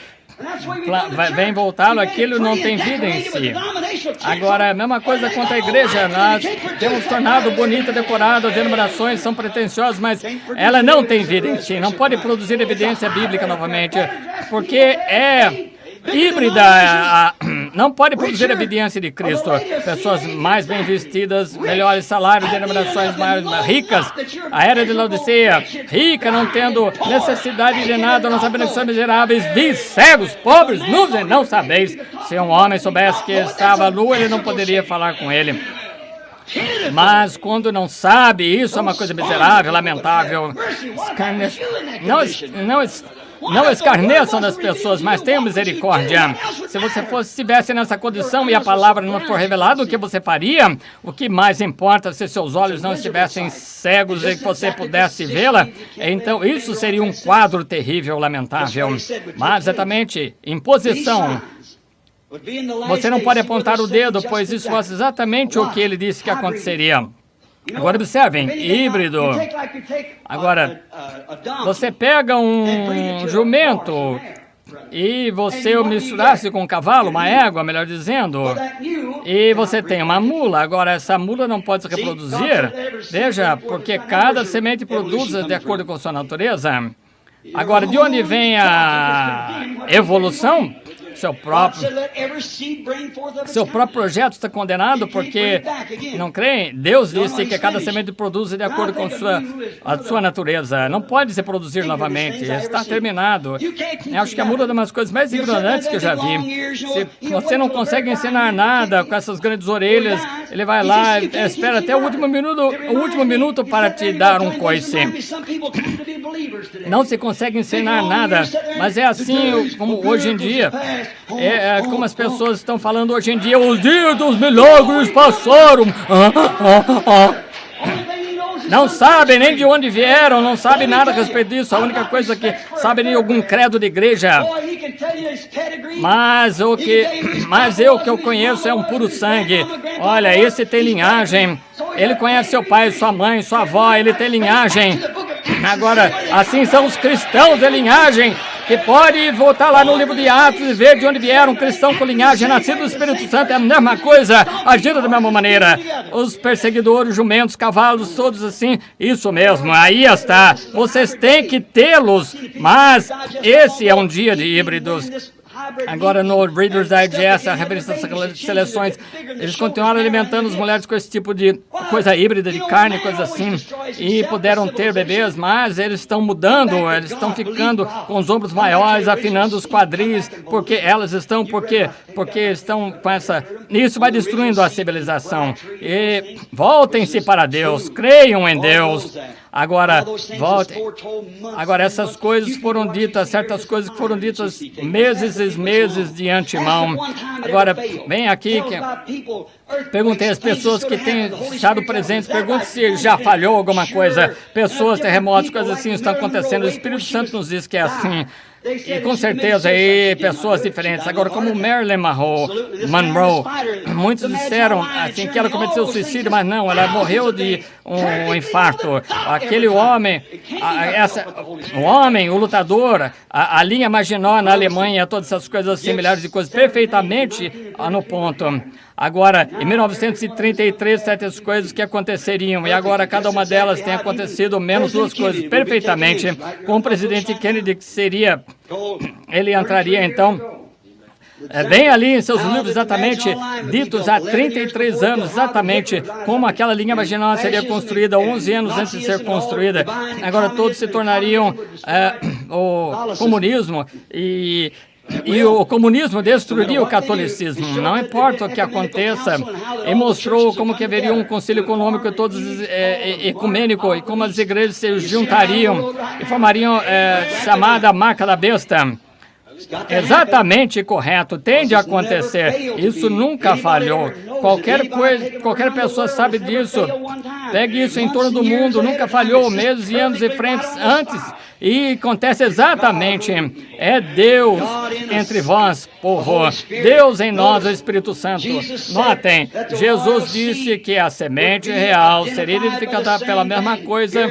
vem voltá-lo, aquilo não tem vida em si. Agora, a mesma coisa quanto a igreja. Nós temos tornado bonita, decorada, as denominações são pretensiosas, mas ela não tem vida em si. Não pode produzir evidência bíblica novamente, porque é híbrida não pode produzir evidência de Cristo. Pessoas mais bem vestidas, melhores salários, denominações mais ricas. A era de Laodiceia, rica, não tendo necessidade de nada, não sabendo que são miseráveis, vis, cegos, pobres, nus e não sabeis. Se um homem soubesse que estava nu, ele não poderia falar com ele. Mas quando não sabe, isso é uma coisa miserável, lamentável. Não escarneçam das pessoas, mas tenham misericórdia. Se você estivesse nessa condição e a palavra não for revelada, o que você faria? O que mais importa se seus olhos não estivessem cegos e que você pudesse vê-la? Então, isso seria um quadro terrível, lamentável. Mas, exatamente, imposição. Você não pode apontar o dedo, pois isso foi exatamente o que ele disse que aconteceria. Agora observem, híbrido. Agora, você pega um jumento e você o misturasse com um cavalo, uma égua, melhor dizendo, e você tem uma mula. Agora, essa mula não pode se reproduzir. Veja, porque cada semente produz de acordo com sua natureza. Agora, de onde vem a evolução? Seu próprio projeto está condenado porque não creem. Deus disse que cada semente produz de acordo com a sua natureza. Não pode se produzir novamente. Está terminado. Eu acho que é uma das coisas mais ignorantes que eu já vi. Se você não consegue ensinar nada com essas grandes orelhas, ele vai lá e espera até o último minuto para te dar um coice. Não se consegue ensinar nada, mas é assim como hoje em dia. É como as pessoas estão falando hoje em dia, os dias dos milagres passaram. Não sabem nem de onde vieram, não sabem nada a respeito disso. A única coisa que sabem é algum credo de igreja. Mas o que eu conheço é um puro sangue. Olha, esse tem linhagem. Ele conhece seu pai, sua mãe, sua avó, ele tem linhagem. Agora, assim são os cristãos de linhagem, que pode voltar lá no livro de Atos e ver de onde vieram. Um cristão com linhagem, nascido do Espírito Santo, é a mesma coisa, agindo da mesma maneira. Os perseguidores, jumentos, cavalos, todos assim, isso mesmo, aí está. Vocês têm que tê-los, mas esse é um dia de híbridos. Agora no Reader's Digest, a revista de seleções, eles continuaram alimentando as mulheres com esse tipo de coisa híbrida, de carne, coisa assim, e puderam ter bebês, mas eles estão mudando, eles estão ficando com os ombros maiores, afinando os quadris, porque estão com essa... Isso vai destruindo a civilização. E voltem-se para Deus, creiam em Deus. Agora, voltem. Agora, essas coisas foram ditas, certas coisas que foram ditas meses e meses de antemão. Agora, vem aqui, perguntei às pessoas que têm estado presentes, pergunte se já falhou alguma coisa. Pessoas, terremotos, coisas assim estão acontecendo. O Espírito Santo nos diz que é assim. E com certeza aí pessoas diferentes. Agora, como Marilyn Monroe, muitos disseram assim que ela cometeu suicídio, mas não, ela morreu de um infarto. Aquele homem, o lutador, a linha Maginot na Alemanha, todas essas coisas similares de coisas perfeitamente no ponto. Agora, em 1933, certas coisas que aconteceriam, e agora cada uma delas tem acontecido menos duas coisas perfeitamente. Com o presidente Kennedy, que seria, ele entraria então, bem ali em seus livros, exatamente, ditos há 33 anos, exatamente como aquela linha Maginot seria construída 11 anos antes de ser construída. Agora todos se tornariam o comunismo e o comunismo destruiria o catolicismo, não importa o que aconteça. E mostrou como que haveria um concílio econômico todos ecumênico e como as igrejas se juntariam e formariam chamada marca da besta. Exatamente correto, tende a acontecer. Isso nunca falhou. Qualquer pessoa sabe disso. Pegue isso em torno do mundo, nunca falhou, meses e anos e frentes antes. E acontece exatamente. É Deus entre vós, povo. Deus em nós, o Espírito Santo. Notem, Jesus disse que a semente real seria identificada pela mesma coisa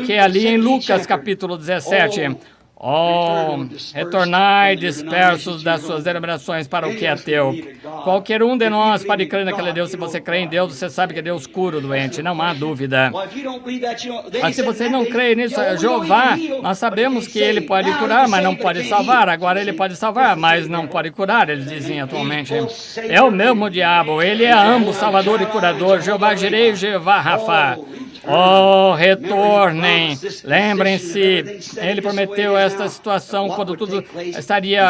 que ali em Lucas capítulo 17. Oh, retornai dispersos das suas denominações para o que é teu. Qualquer um de nós pode crer naquele Deus. Se você crê em Deus, você sabe que Deus cura o doente, não há dúvida. Mas se você não crê nisso, Jeová, nós sabemos que ele pode curar, mas não pode salvar. Agora ele pode salvar, mas não pode curar, eles dizem atualmente. É o mesmo diabo, ele é ambos salvador e curador. Jeová Jireh, Jeová Rafa. Oh, retornem, lembrem-se, ele prometeu esta situação quando tudo estaria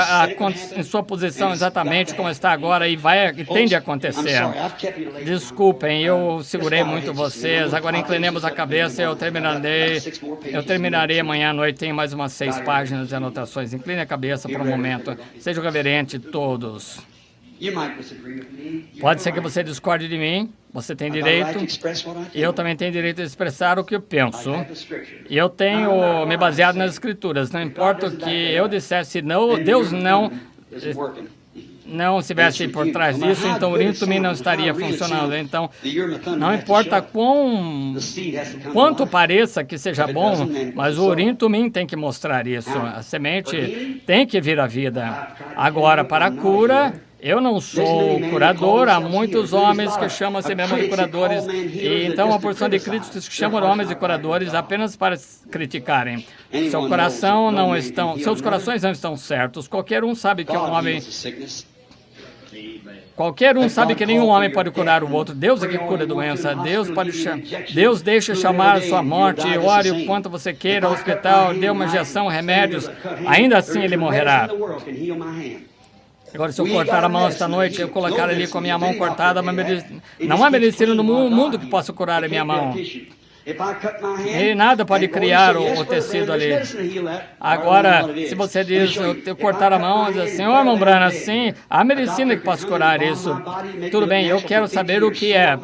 em sua posição exatamente como está agora e tende a acontecer. Desculpem, eu segurei muito vocês, agora inclinemos a cabeça e eu terminarei amanhã à noite, tem mais umas 6 páginas de anotações. Incline a cabeça por um momento, sejam reverentes todos. Pode ser que você discorde de mim, você tem direito, e eu também tenho direito de expressar o que eu penso. E eu tenho me baseado nas Escrituras, não importa o que eu dissesse, não, Deus não estivesse por trás disso, então o Urim Tumim não estaria funcionando. Então, não importa quanto pareça que seja bom, mas o Urim Tumim tem que mostrar isso. A semente tem que vir à vida. Agora, para a cura, eu não sou curador, há muitos homens que chamam a si mesmos de curadores, e então uma porção de críticos que chamam homens de curadores apenas para criticarem. Seus corações não estão certos. Qualquer um sabe que nenhum homem pode curar o outro. Deus é que cura a doença. Deus deixa chamar a sua morte. Ore o quanto você queira ao hospital, dê uma injeção, remédios. Ainda assim ele morrerá. Agora, se eu cortar a mão esta noite, eu colocar ali com a minha mão cortada, não há medicina no mundo que possa curar a minha mão. E nada pode criar o tecido ali. Agora, se você diz, eu cortar a mão, diz assim, ô irmão Branham, sim, há medicina que possa curar isso. Tudo bem, eu quero saber o que é.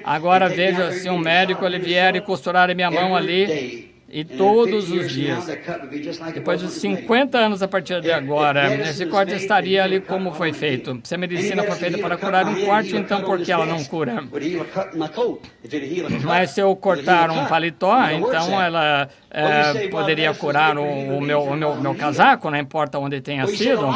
Agora, veja, se um médico ele vier e costurar a minha mão ali, e todos os dias, depois de 50 anos a partir de agora, esse corte estaria ali como foi feito. Se a medicina foi feita para curar um corte, então por que ela não cura? Mas se eu cortar um paletó, então ela poderia curar o meu casaco, não importa onde tenha sido.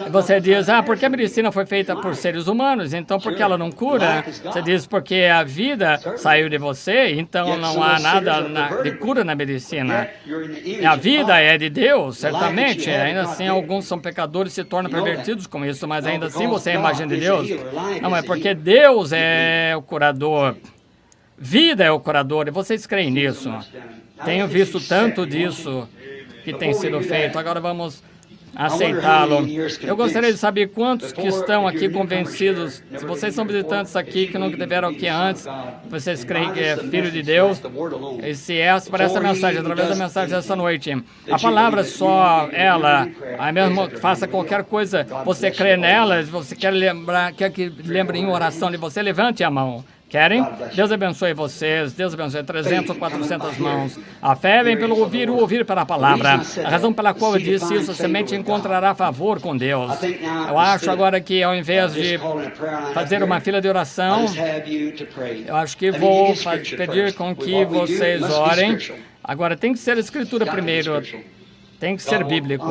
Você diz, porque a medicina foi feita por seres humanos, então por que ela não cura? Você diz, porque a vida saiu de você, então não há nada de cura na medicina. A vida é de Deus, certamente. Ainda assim, alguns são pecadores e se tornam pervertidos com isso, mas ainda assim você é a imagem de Deus. Não, é porque Deus é o curador. Vida é o curador, e vocês creem nisso. Tenho visto tanto disso que tem sido feito. Agora vamos aceitá-lo. Eu gostaria de saber quantos que estão aqui convencidos, se vocês são visitantes aqui que nunca tiveram aqui antes, vocês creem que é filho de Deus, e se é para essa mensagem, através da mensagem dessa noite, a palavra só ela, aí mesmo que faça qualquer coisa, você crê nela, se você quer que lembre em oração de você, levante a mão. Querem? Deus abençoe vocês, Deus abençoe 300 ou 400 mãos. A fé vem pelo ouvir, o ouvir pela palavra. A razão pela qual eu disse isso, a semente encontrará favor com Deus. Eu acho agora que ao invés de fazer uma fila de oração, eu acho que vou pedir com que vocês orem. Agora tem que ser a Escritura primeiro. Tem que ser bíblico.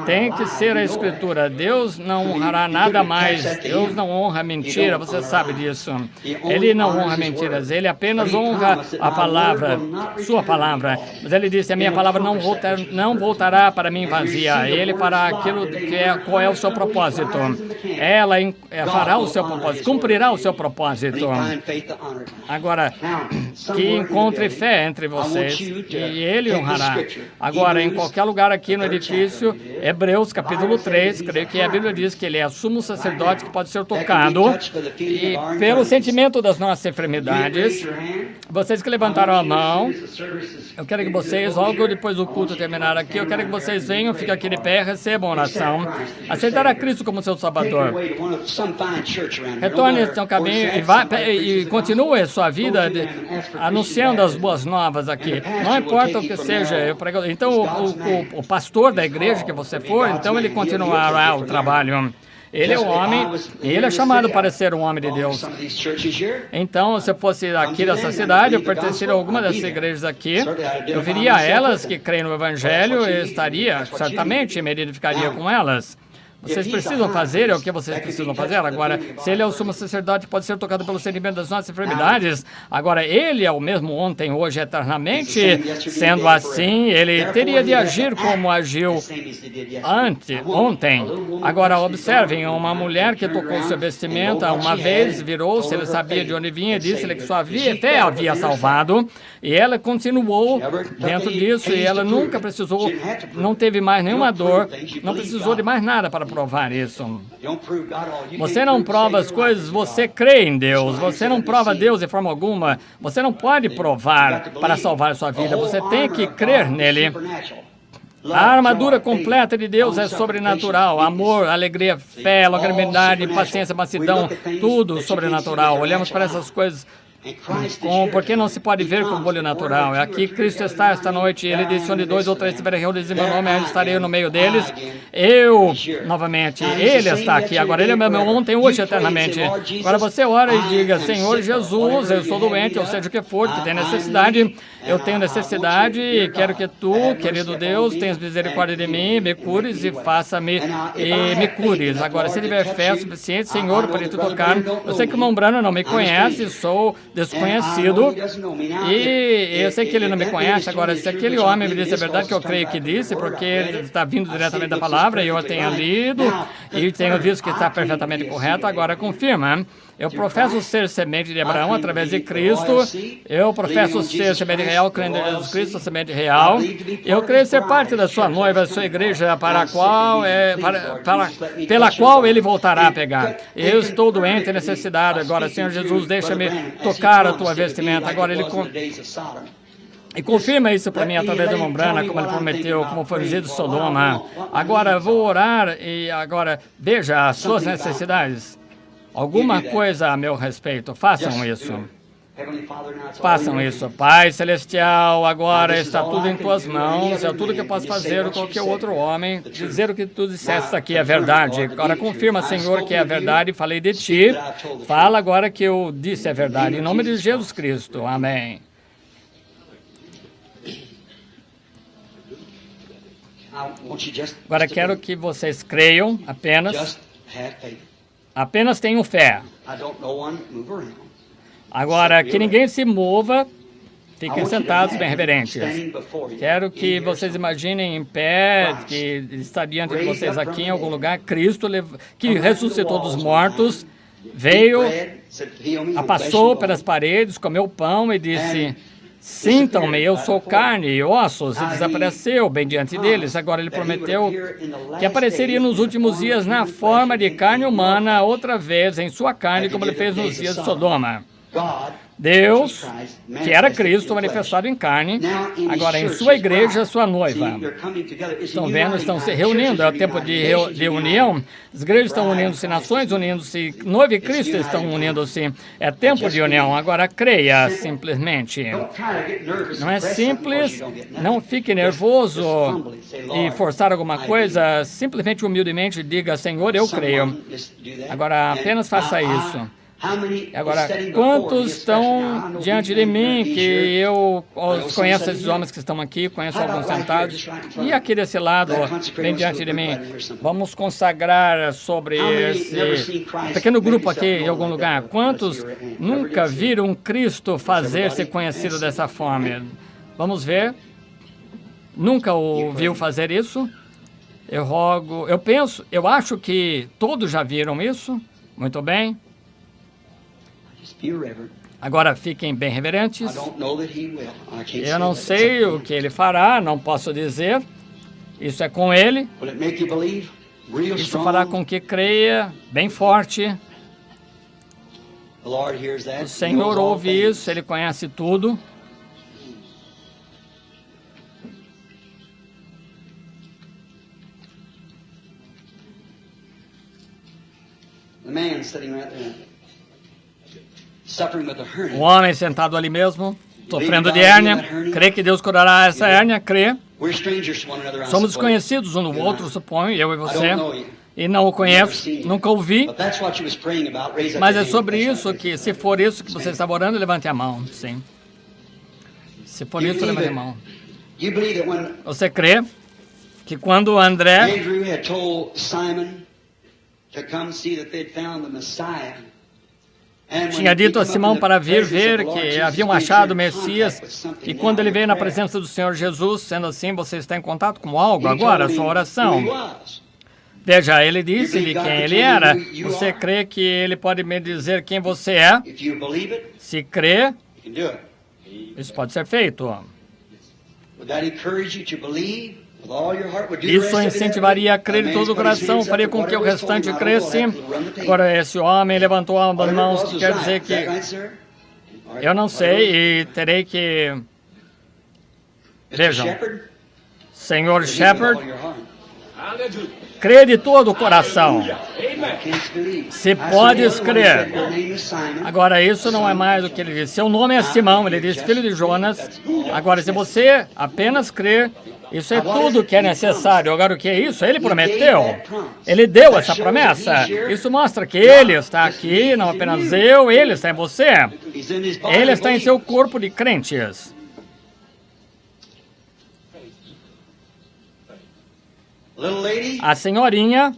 Tem que ser a Escritura. Deus não honrará nada mais. Deus não honra mentira, você sabe disso. Ele não honra mentiras. Ele apenas honra a palavra, sua palavra. Mas ele disse, a minha palavra não voltará para mim vazia. Ele fará aquilo qual é o seu propósito. Ela fará o seu propósito, cumprirá o seu propósito. Agora, que encontre fé entre vocês e ele honrará. Agora, em qualquer lugar aqui no edifício, Hebreus capítulo 3, creio que a Bíblia diz que ele é sumo sacerdote que pode ser tocado e pelo sentimento das nossas enfermidades. Vocês que levantaram a mão, eu quero que vocês, logo depois do culto terminar aqui, eu quero que vocês venham, fiquem aqui de pé, recebam oração, aceitar a Cristo como seu Salvador. Retorne ao seu caminho e continue a sua vida anunciando as boas novas aqui. Não importa o que seja, então o pastor da igreja que você for, então ele continuará o trabalho. Ele é o homem, e ele é chamado para ser um homem de Deus. Então, se eu fosse aqui dessa cidade, eu pertenceria a alguma dessas igrejas aqui, eu viria a elas que creem no Evangelho e estaria, certamente, me identificaria com elas. Vocês precisam fazer, é o que vocês precisam fazer. Agora, se ele é o sumo sacerdote, pode ser tocado pelo sentimento das nossas enfermidades. Agora, ele é o mesmo ontem, hoje, eternamente. Sendo assim, ele teria de agir como agiu ontem. Agora, observem, uma mulher que tocou sua vestimenta uma vez, virou-se, ele sabia de onde vinha, disse-lhe que sua fé havia salvado. E ela continuou dentro disso, e ela nunca precisou, não teve mais nenhuma dor, não precisou de mais nada para provar isso. Você não prova as coisas, você crê em Deus. Você não prova Deus de forma alguma. Você não pode provar para salvar a sua vida. Você tem que crer nele. A armadura completa de Deus é sobrenatural. Amor, alegria, fé, longanimidade, paciência, mansidão, tudo sobrenatural. Olhamos para essas coisas porque não se pode ver com o olho natural. Aqui Cristo está esta noite. Ele disse, onde 2 ou 3 estiverem reunidos em meu nome, eu estarei no meio deles. Eu, novamente, ele está aqui. Agora, ele é meu ontem, hoje, eternamente. Agora você ora e diga, Senhor Jesus, eu sou doente, ou seja o que for, que tem necessidade. Eu tenho necessidade e quero que tu, querido Deus, tenhas misericórdia de mim, me cures e faça-me e me cures. Agora, se tiver fé suficiente, Senhor, para te tocar. Eu sei que o Mombrano não me conhece, sou desconhecido, e eu sei que ele não me conhece. Agora, se aquele homem me disse a verdade, que eu creio que disse, porque ele está vindo diretamente da palavra, e eu a tenho lido, e tenho visto que está perfeitamente correto, agora confirma. Eu professo ser semente de Abraão através de Cristo. Eu professo ser semente real, crendo em Jesus Cristo, semente real. Eu creio ser parte da sua noiva, sua igreja, pela qual ele voltará a pegar. Eu estou doente e necessitado. Agora, Senhor Jesus, deixa-me tocar a tua vestimenta. Agora, e confirma isso para mim através de Mombrana, como ele prometeu, como foi o dia de Sodoma. Agora, vou orar e agora, veja as suas necessidades. Alguma coisa a meu respeito, façam isso. Façam isso. Pai Celestial, agora está tudo em tuas mãos, é tudo que eu posso fazer ou qualquer outro homem. Dizer o que tu disseste aqui é verdade. Agora confirma, Senhor, que é verdade, falei de ti. Fala agora que eu disse é verdade. Em nome de Jesus Cristo. Amém. Agora quero que vocês creiam apenas tenham fé. Agora, que ninguém se mova, fiquem sentados bem reverentes. Quero que vocês imaginem em pé, que está diante de vocês aqui em algum lugar, Cristo, que ressuscitou dos mortos, veio, passou pelas paredes, comeu pão e disse, sintam-me, eu sou carne e ossos, e desapareceu bem diante deles. Agora ele prometeu que apareceria nos últimos dias na forma de carne humana, outra vez em sua carne, como ele fez nos dias de Sodoma. Deus, que era Cristo manifestado em carne, agora em sua igreja, sua noiva. Estão vendo? Estão se reunindo. É o tempo de união. As igrejas estão unindo-se, nações unindo-se, noiva e Cristo estão unindo-se. É tempo de união. Agora creia simplesmente. Não é simples. Não fique nervoso e forçar alguma coisa. Simplesmente, humildemente, diga, Senhor, eu creio. Agora apenas faça isso. Agora, quantos estão diante de mim que eu conheço esses homens que estão aqui, conheço alguns sentados, e aqui desse lado, bem diante de mim, vamos consagrar sobre esse pequeno grupo aqui em algum lugar. Quantos nunca viram Cristo fazer-se conhecido dessa forma? Vamos ver. Nunca ouviu fazer isso? Eu acho que todos já viram isso. Muito bem. Agora fiquem bem reverentes. Eu não sei o que ele fará, não posso dizer. Isso é com ele. Isso fará com que creia bem forte. O Senhor ouve isso, Ele conhece tudo. Um homem sentado ali mesmo, sofrendo de hérnia. Crê que Deus curará essa hérnia? Crê. Somos desconhecidos um do outro, suponho, eu e você. e não o conheço, nunca ouvi. Mas é sobre isso que, se for isso que você está orando, levante a mão, sim. Se for isso, levante a mão. Você crê que quando André tinha dito a Simão para vir ver que haviam achado o Messias, e quando ele veio na presença do Senhor Jesus, sendo assim, você está em contato com algo agora, a sua oração. Veja, ele disse-lhe quem ele era. Você crê que ele pode me dizer quem você é? Se crê, isso pode ser feito. Isso incentivaria a crer de todo o coração, faria com que o restante cresce. Agora, esse homem levantou ambas mãos, que quer dizer que eu não sei e terei que... Vejam, Senhor Shepherd, crê de todo o coração. Se podes crer. Agora, isso não é mais do que ele disse. Seu nome é Simão, ele disse, filho de Jonas. Agora, se você apenas crer, isso é tudo que é necessário. Agora, o que é isso? Ele prometeu. Ele deu essa promessa. Isso mostra que ele está aqui, não apenas eu, ele está em você. Ele está em seu corpo de crentes. A senhorinha,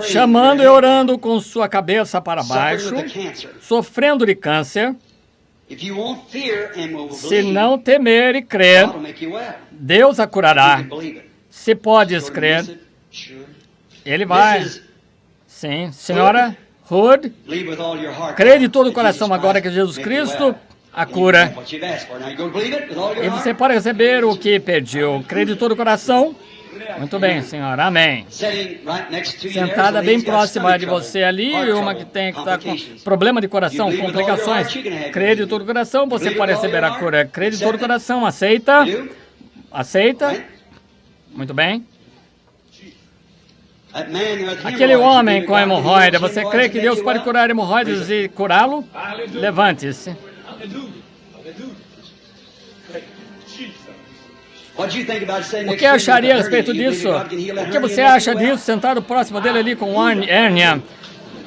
chamando e orando com sua cabeça para baixo, sofrendo de câncer. Se não temer e crer, Deus a curará. Se podes crer, ele vai. Sim, senhora Hood, crê de todo o coração agora que Jesus Cristo a cura. E você pode receber o que pediu. Crê de todo o coração. Muito bem, senhora. Amém. Sentada bem próxima de você ali, uma que tem que estar com problema de coração, complicações. Crê de todo o coração, você pode receber a cura. Crê de todo o coração. Aceita? Aceita? Muito bem. Aquele homem com hemorroida, você crê que Deus pode curar hemorroidas e curá-lo? Levante-se. O que acharia a respeito disso? O que você acha disso, sentado próximo dele ali com hérnia?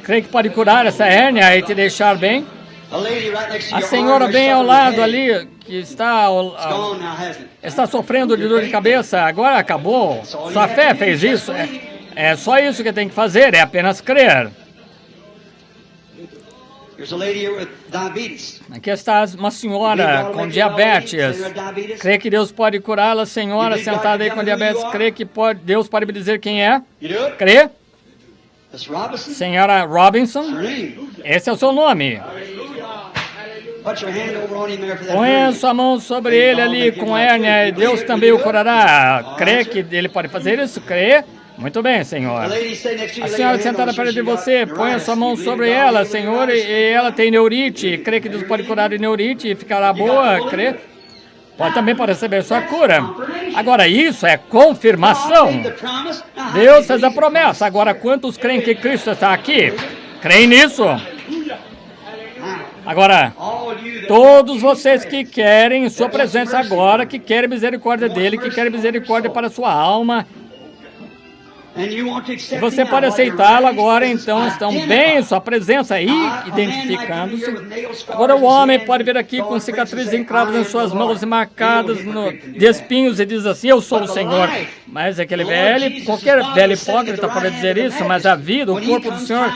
Crê que pode curar essa hérnia e te deixar bem? A senhora bem ao lado ali, que está sofrendo de dor de cabeça, agora acabou. Sua fé fez isso. É só isso que tem que fazer, é apenas crer. Aqui está uma senhora com diabetes. Crê que Deus pode curá-la, senhora sentada aí com diabetes. Crê que Deus pode me dizer quem é? Crê? Senhora Robinson? Esse é o seu nome. Põe sua mão sobre ele ali com hérnia e Deus também o curará. Crê que ele pode fazer isso? Crê? Muito bem, senhor. A senhora sentada perto de você, põe a sua mão sobre ela, senhor, e ela tem neurite. Crê que Deus pode curar de neurite e ficará boa? Crê? Também pode receber sua cura. Agora, isso é confirmação. Deus fez a promessa. Agora, quantos creem que Cristo está aqui? Creem nisso? Agora, todos vocês que querem sua presença agora, que querem misericórdia dele, que querem misericórdia para a sua alma, e você pode aceitá-lo agora, então estão bem em sua presença aí, identificando-se. Agora o homem pode vir aqui com cicatrizes encravos em suas mãos e marcadas de espinhos e diz assim, eu sou o Senhor. Mas aquele velho, qualquer velho hipócrita pode dizer isso, mas a vida, o corpo do Senhor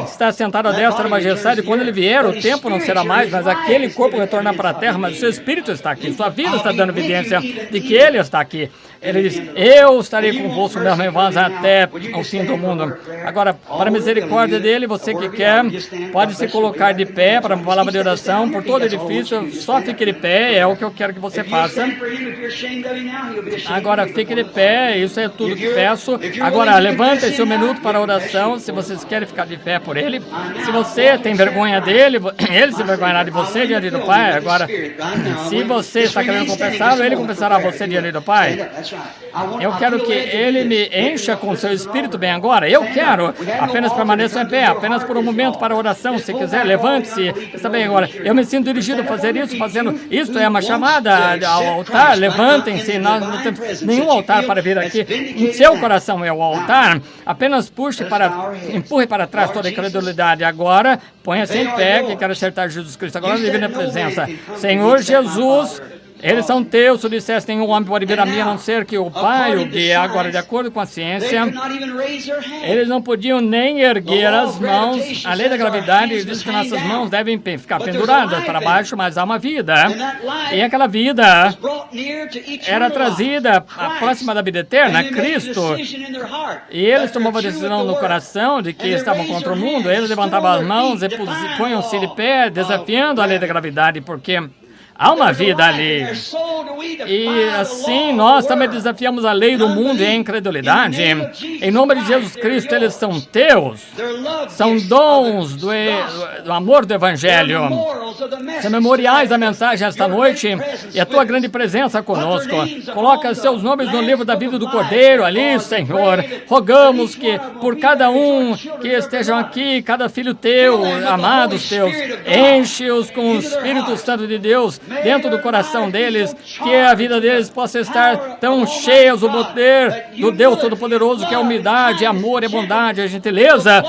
está sentado à destra da majestade. Quando ele vier, o tempo não será mais, mas aquele corpo retornar para a terra, mas o seu espírito está aqui, sua vida está dando evidência de que ele está aqui. Ele diz, eu estarei convosco, meus irmãos, até o fim do mundo. Agora, para a misericórdia dele, você que quer, pode se colocar de pé para uma palavra de oração por todo edifício. Só fique de pé, é o que eu quero que você faça. Agora, fique de pé, isso é tudo que peço. Agora, levante-se um minuto para a oração, se vocês querem ficar de pé por ele. Se você tem vergonha dele, ele se envergonhará de você diante do Pai. Agora, se você está querendo confessá-lo, ele confessará você diante do Pai. Eu quero que ele me encha com com o seu espírito bem agora? Eu quero. Apenas permaneça em pé, apenas por um momento para a oração. Se quiser, levante-se. Está bem agora. Eu me sinto dirigido a fazer isso, fazendo isto é uma chamada ao altar. Levantem-se. Nós não temos nenhum altar para vir aqui. Em seu coração é o altar. Apenas empurre para trás toda a incredulidade. Agora, ponha-se em pé, que quero acertar Jesus Cristo. Agora, divina presença. Senhor Jesus, eles são teus, tu disseste, nenhum homem pode vir a mim a não ser que o Pai o guie. Agora, de acordo com a ciência, eles não podiam nem erguer as mãos. A lei da gravidade diz que nossas mãos devem ficar penduradas para baixo, mas há uma vida. E aquela vida era trazida próxima da vida eterna, Cristo. E eles tomavam a decisão no coração de que estavam contra o mundo. Eles levantavam as mãos e punham-se de pé, desafiando a lei da gravidade, porque há uma vida ali. E assim nós também desafiamos a lei do mundo e a incredulidade. Em nome de Jesus Cristo, eles são teus. São dons do amor do Evangelho. São memoriais da mensagem esta noite e a tua grande presença conosco. Coloca seus nomes no livro da vida do Cordeiro ali, Senhor. Rogamos que por cada um que estejam aqui, cada filho teu, amados teus, enche-os com o Espírito Santo de Deus dentro do coração deles, que a vida deles possa estar tão cheia do poder do Deus Todo-Poderoso, que é a humildade, amor e bondade, a gentileza,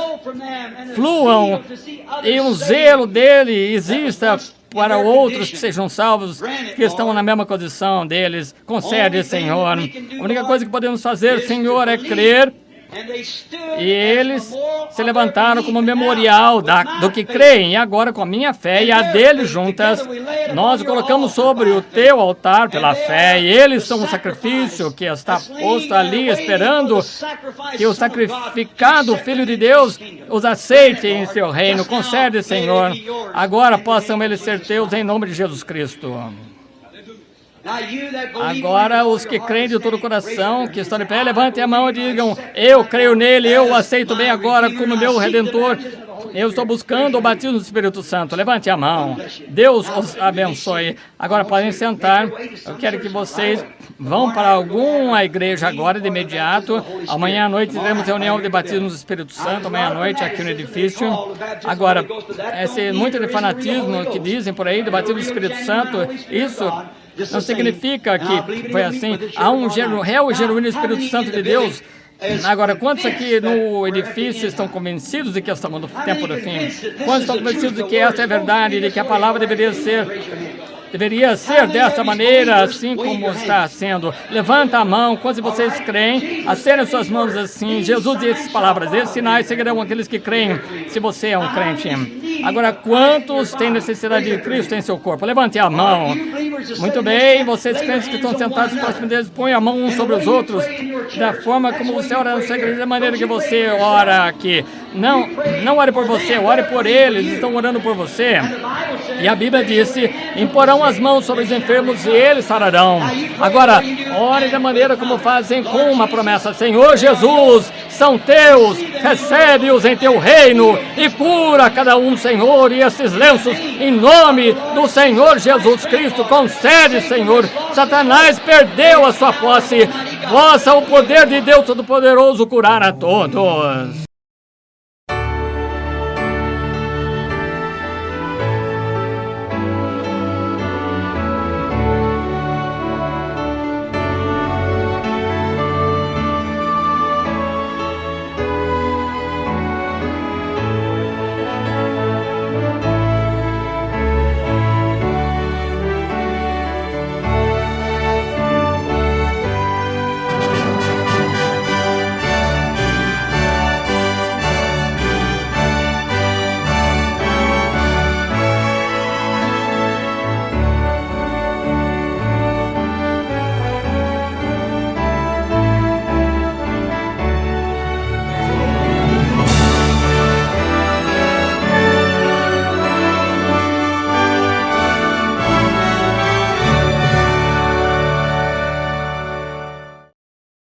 fluam e o zelo dele exista para outros que sejam salvos, que estão na mesma condição deles. Concede, Senhor. A única coisa que podemos fazer, Senhor, é crer. E eles se levantaram como memorial do que creem. E agora, com a minha fé e a deles juntas, nós o colocamos sobre o teu altar pela fé. E eles são o sacrifício que está posto ali, esperando que o sacrificado Filho de Deus os aceite em seu reino. Concede, Senhor, agora possam eles ser teus em nome de Jesus Cristo. Agora, os que creem de todo o coração, que estão de pé, levantem a mão e digam: eu creio nele, eu o aceito bem agora como meu Redentor. Eu estou buscando o batismo do Espírito Santo. Levante a mão. Deus os abençoe. Agora podem sentar. Eu quero que vocês vão para alguma igreja agora de imediato. Amanhã à noite teremos reunião de batismo do Espírito Santo. Amanhã à noite aqui no edifício. Agora, esse muito de fanatismo que dizem por aí do batismo do Espírito Santo, isso não significa que foi assim. Há um real e genuíno Espírito Santo de Deus. Agora, quantos aqui no edifício estão convencidos de que estamos no tempo do fim? Quantos estão convencidos de que esta é verdade, de que a palavra deveria ser dessa maneira, assim como está sendo? Levanta a mão. Quantos de vocês creem? Acenem suas mãos assim. Jesus disse essas palavras: esses sinais seguirão aqueles que creem, se você é um crente. Agora, quantos têm necessidade de Cristo em seu corpo? Levante a mão. Muito bem, vocês crentes que estão sentados próximo deles, põem a mão uns sobre os outros, da forma como você ora na sua igreja, da maneira que você ora aqui. Não ore por você, ore por eles, estão orando por você. E a Bíblia disse: imporão as mãos sobre os enfermos e eles sararão. Agora, ore da maneira como fazem com uma promessa: Senhor Jesus, são teus, recebe-os em teu reino e cura cada um, Senhor, e esses lenços, em nome do Senhor Jesus Cristo. Concede, Senhor. Satanás perdeu a sua posse. Possa o poder de Deus Todo-Poderoso curar a todos.